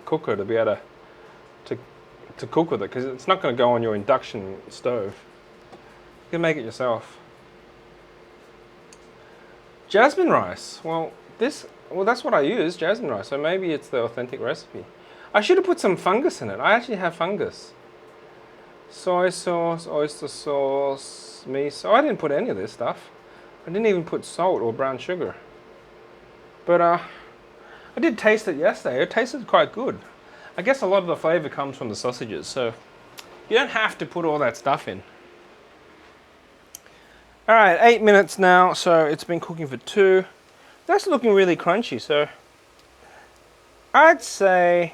cooker to be able to cook with it, because it's not going to go on your induction stove. You can make it yourself. Jasmine rice. Well, that's what I use, jasmine rice. So maybe it's the authentic recipe. I should have put some fungus in it. I actually have fungus. Soy sauce, oyster sauce, miso. I didn't put any of this stuff. I didn't even put salt or brown sugar. But I did taste it yesterday. It tasted quite good. I guess a lot of the flavor comes from the sausages, so you don't have to put all that stuff in. Alright, 8 minutes now, so it's been cooking for 2. That's looking really crunchy, so I'd say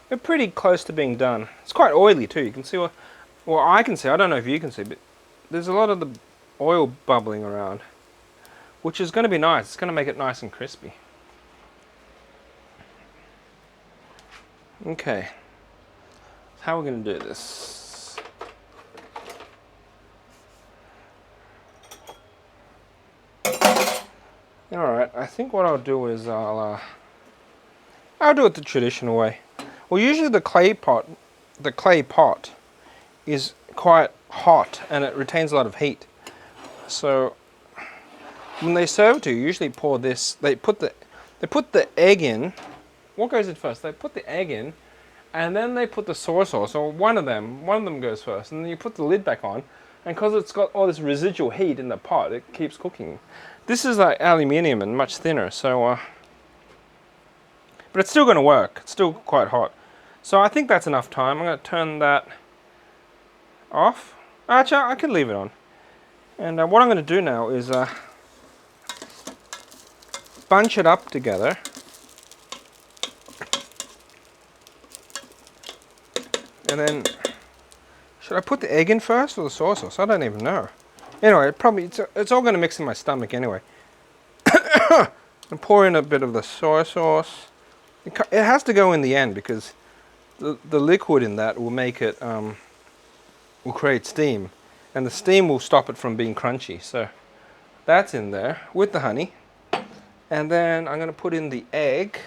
we're pretty close to being done. It's quite oily too. You can see well, I can see, I don't know if you can see, but there's a lot of the oil bubbling around, which is going to be nice. It's going to make it nice and crispy. Okay, how are we going to do this? Alright, I think what I'll do is I'll do it the traditional way. Well, usually the clay pot is quite hot and it retains a lot of heat. So when they serve it to you, usually pour this. They put the egg in. What goes in first? They put the egg in, and then they put the soy sauce, or one of them goes first, and then you put the lid back on, and because it's got all this residual heat in the pot, it keeps cooking. This is like aluminium and much thinner, so but it's still going to work. It's still quite hot. So I think that's enough time. I'm going to turn that off. Actually, I can leave it on. And what I'm going to do now is bunch it up together. And then, should I put the egg in first or the soy sauce? I don't even know. Anyway, it's all going to mix in my stomach anyway. And pour in a bit of the soy sauce. It has to go in the end because the liquid in that will make it, will create steam. And the steam will stop it from being crunchy. So that's in there with the honey. And then I'm going to put in the egg.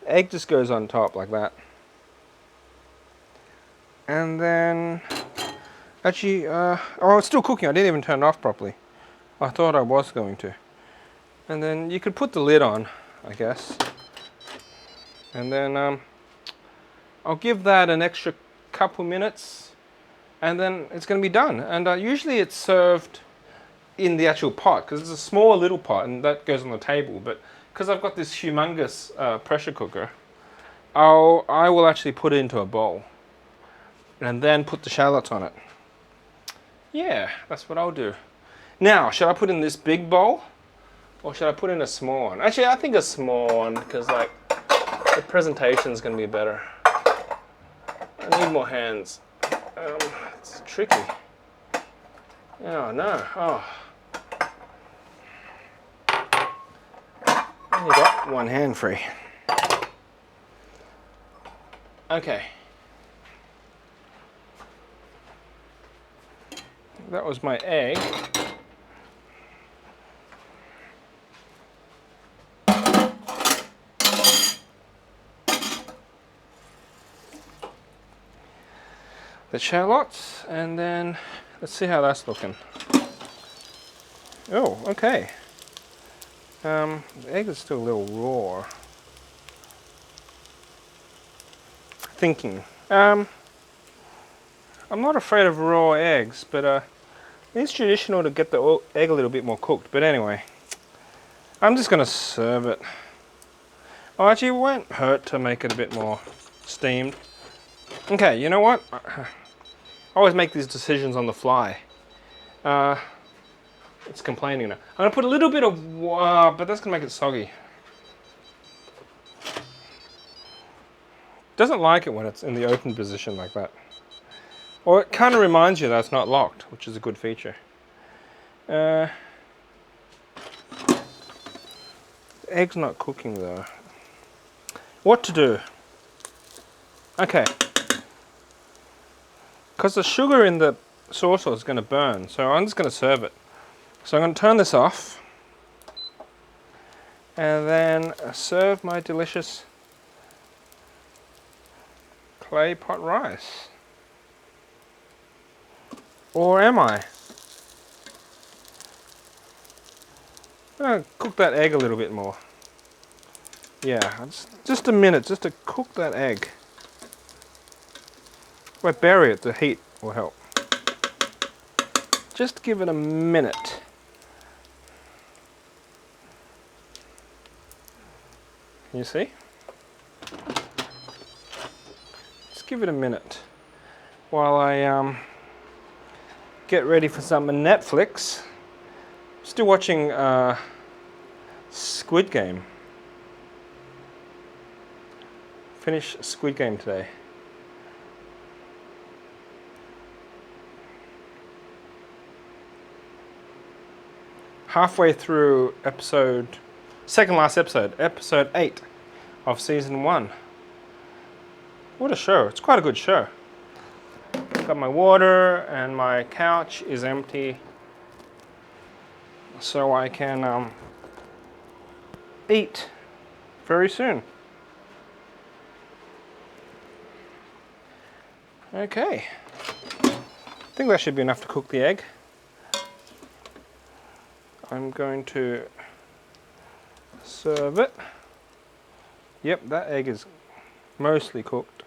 Egg just goes on top like that. And then, actually, oh, it's still cooking. I didn't even turn it off properly. I thought I was going to. And then you could put the lid on, I guess. And then I'll give that an extra couple minutes. And then it's going to be done. And usually it's served in the actual pot, because it's a small little pot and that goes on the table. But because I've got this humongous pressure cooker, I will actually put it into a bowl. And then put the shallots on it. Yeah, that's what I'll do. Now, should I put in this big bowl? Or should I put in a small one? Actually, I think a small one, because like the presentation is going to be better. I need more hands. It's tricky. Oh no. Oh. Only got one hand free. Okay. That was my egg. The shallots, and then let's see how that's looking. Oh, okay. The egg is still a little raw. Thinking. I'm not afraid of raw eggs, but it's traditional to get the egg a little bit more cooked. But anyway, I'm just going to serve it. Oh, actually, it won't hurt to make it a bit more steamed. Okay, you know what? I always make these decisions on the fly. It's complaining now. I'm going to put a little bit of water, but that's going to make it soggy. Doesn't like it when it's in the open position like that. Or it kind of reminds you that it's not locked, which is a good feature. The egg's not cooking though. What to do? Okay. Because the sugar in the soy sauce is going to burn, so I'm just going to serve it. So I'm going to turn this off. And then serve my delicious clay pot rice. Or am I? I'm gonna cook that egg a little bit more. Yeah, just a minute, just to cook that egg. If I bury it, the heat will help. Just give it a minute. Can you see? Just give it a minute while I get ready for some Netflix. Still watching Squid Game. Finished Squid Game today. Halfway through second last episode, episode 8 of season 1. What a show. It's quite a good show. Got my water and my couch is empty, so I can eat very soon. Okay, I think that should be enough to cook the egg. I'm going to serve it. Yep, that egg is mostly cooked.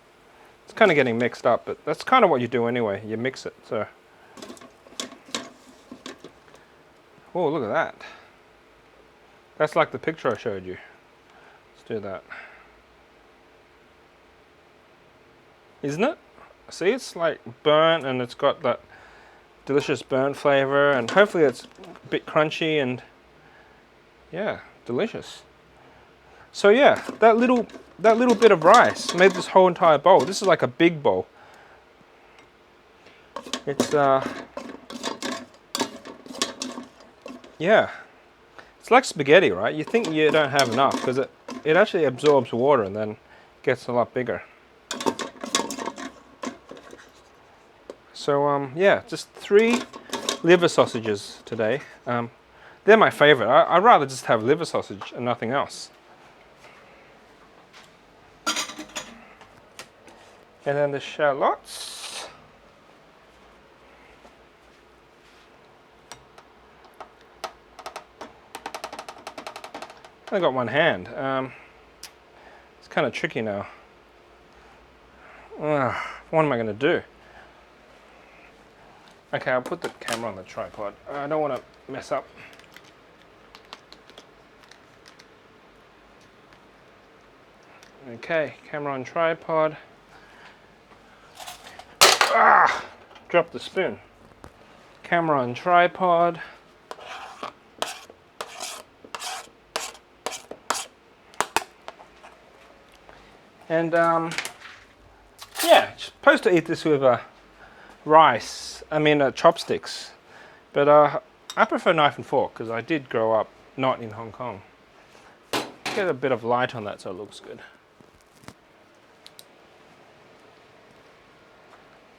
It's kind of getting mixed up, but that's kind of what you do anyway. You mix it, so. Oh, look at that. That's like the picture I showed you. Let's do that. Isn't it? See, it's like burnt and it's got that delicious burnt flavor, and hopefully it's a bit crunchy and yeah, delicious. So yeah, that little bit of rice made this whole entire bowl. This is like a big bowl. It's yeah, it's like spaghetti, right? You think you don't have enough because it actually absorbs water and then gets a lot bigger. So yeah, just 3 liver sausages today. They're my favorite. I'd rather just have liver sausage and nothing else. And then the shallots. I got one hand. It's kind of tricky now. What am I going to do? Okay, I'll put the camera on the tripod. I don't want to mess up. Okay, camera on tripod. Dropped the spoon. Camera on tripod. And yeah, supposed to eat this with rice. I mean chopsticks. But I prefer knife and fork because I did grow up not in Hong Kong. Get a bit of light on that so it looks good.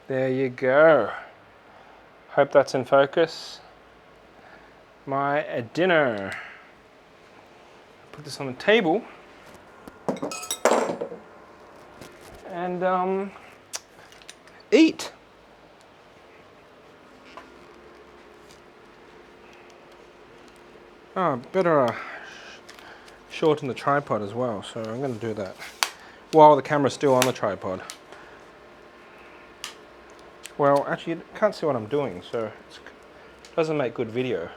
There you go. Hope that's in focus. My dinner. Put this on the table. And eat. Oh, better shorten the tripod as well, so I'm going to do that while the camera's still on the tripod. Well, actually, you can't see what I'm doing, so it doesn't make good video.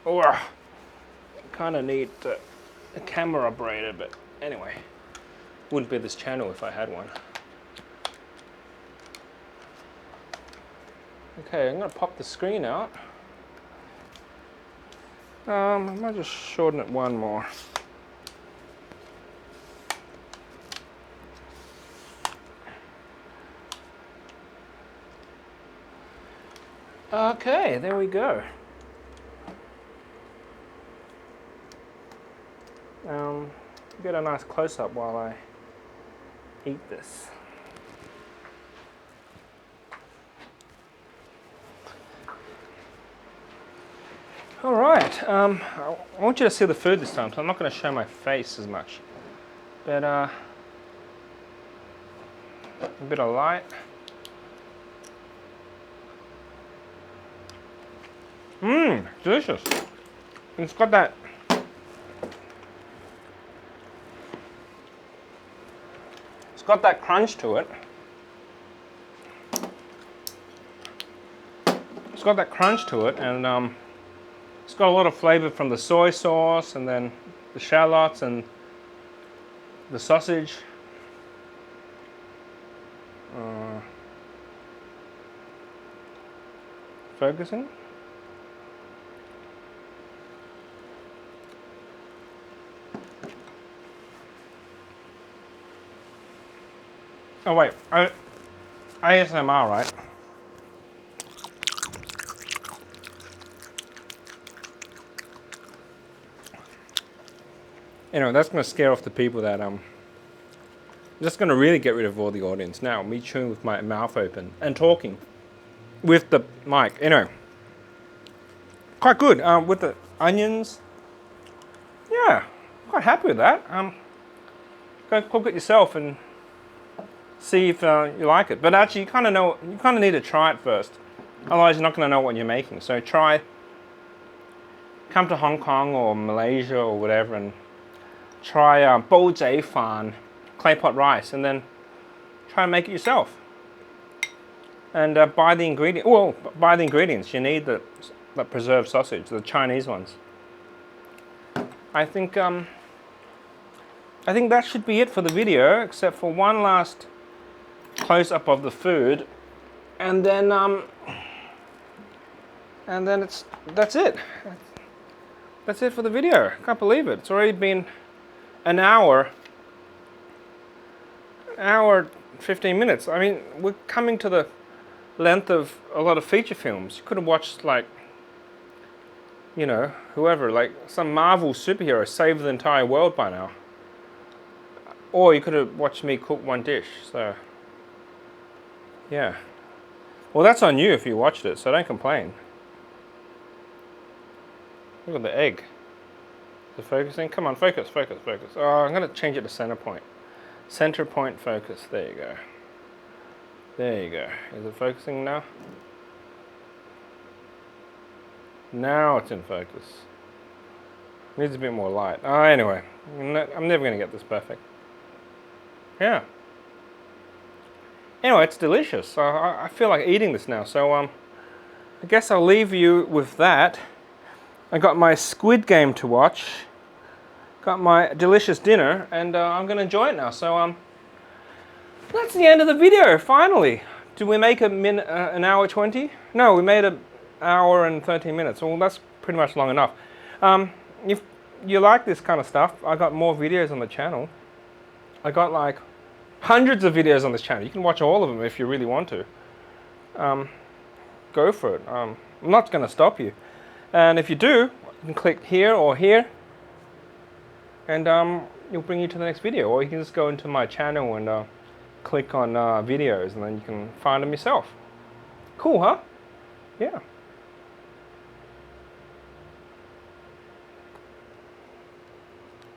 Oh, I kind of need a camera operator, but anyway, wouldn't be this channel if I had one. Okay, I'm going to pop the screen out. I might just shorten it one more. Okay, there we go. Get a nice close-up while I eat this. All right, I want you to see the food this time, so I'm not going to show my face as much. But a bit of light. Delicious. It's got that. It's got that crunch to it. It's got that crunch to it, and it's got a lot of flavor from the soy sauce, and then the shallots and the sausage. Focusing. Oh wait, ASMR, right? Anyway, that's going to scare off the people that just going to really get rid of all the audience now. Me chewing with my mouth open and talking with the mic. Anyway, quite good with the onions. Yeah, quite happy with that. Go cook it yourself and see if you like it. But actually, you kind of need to try it first. Otherwise, you're not going to know what you're making. So come to Hong Kong or Malaysia or whatever and try Bo Jay Fan Claypot Rice, and then try and make it yourself. And buy the ingredients. Well, buy the ingredients. You need the preserved sausage, the Chinese ones. I think that should be it for the video, except for one last close up of the food, and then that's it. That's it for the video. Can't believe it. It's already been an hour 15 minutes. I mean, we're coming to the length of a lot of feature films. You could have watched, like, you know, whoever, like some Marvel superhero save the entire world by now. Or you could have watched me cook one dish. So, yeah. Well, that's on you if you watched it, so don't complain. Look at the egg. The focusing. Come on, focus, focus, focus. Oh, I'm going to change it to center point. Center point focus. There you go. There you go. Is it focusing now? Now it's in focus. Needs a bit more light. Oh, anyway. I'm never going to get this perfect. Yeah. Anyway, it's delicious. I feel like eating this now. So I guess I'll leave you with that. I got my Squid Game to watch. Got my delicious dinner, and I'm going to enjoy it now. So that's the end of the video, finally. Did we make an hour 20? No, we made an hour and 13 minutes. Well, that's pretty much long enough. If you like this kind of stuff, I got more videos on the channel. I got like hundreds of videos on this channel. You can watch all of them if you really want to. Go for it. I'm not going to stop you. And if you do, you can click here or here, and it'll bring you to the next video. Or you can just go into my channel and click on videos, and then you can find them yourself. Cool, huh? Yeah.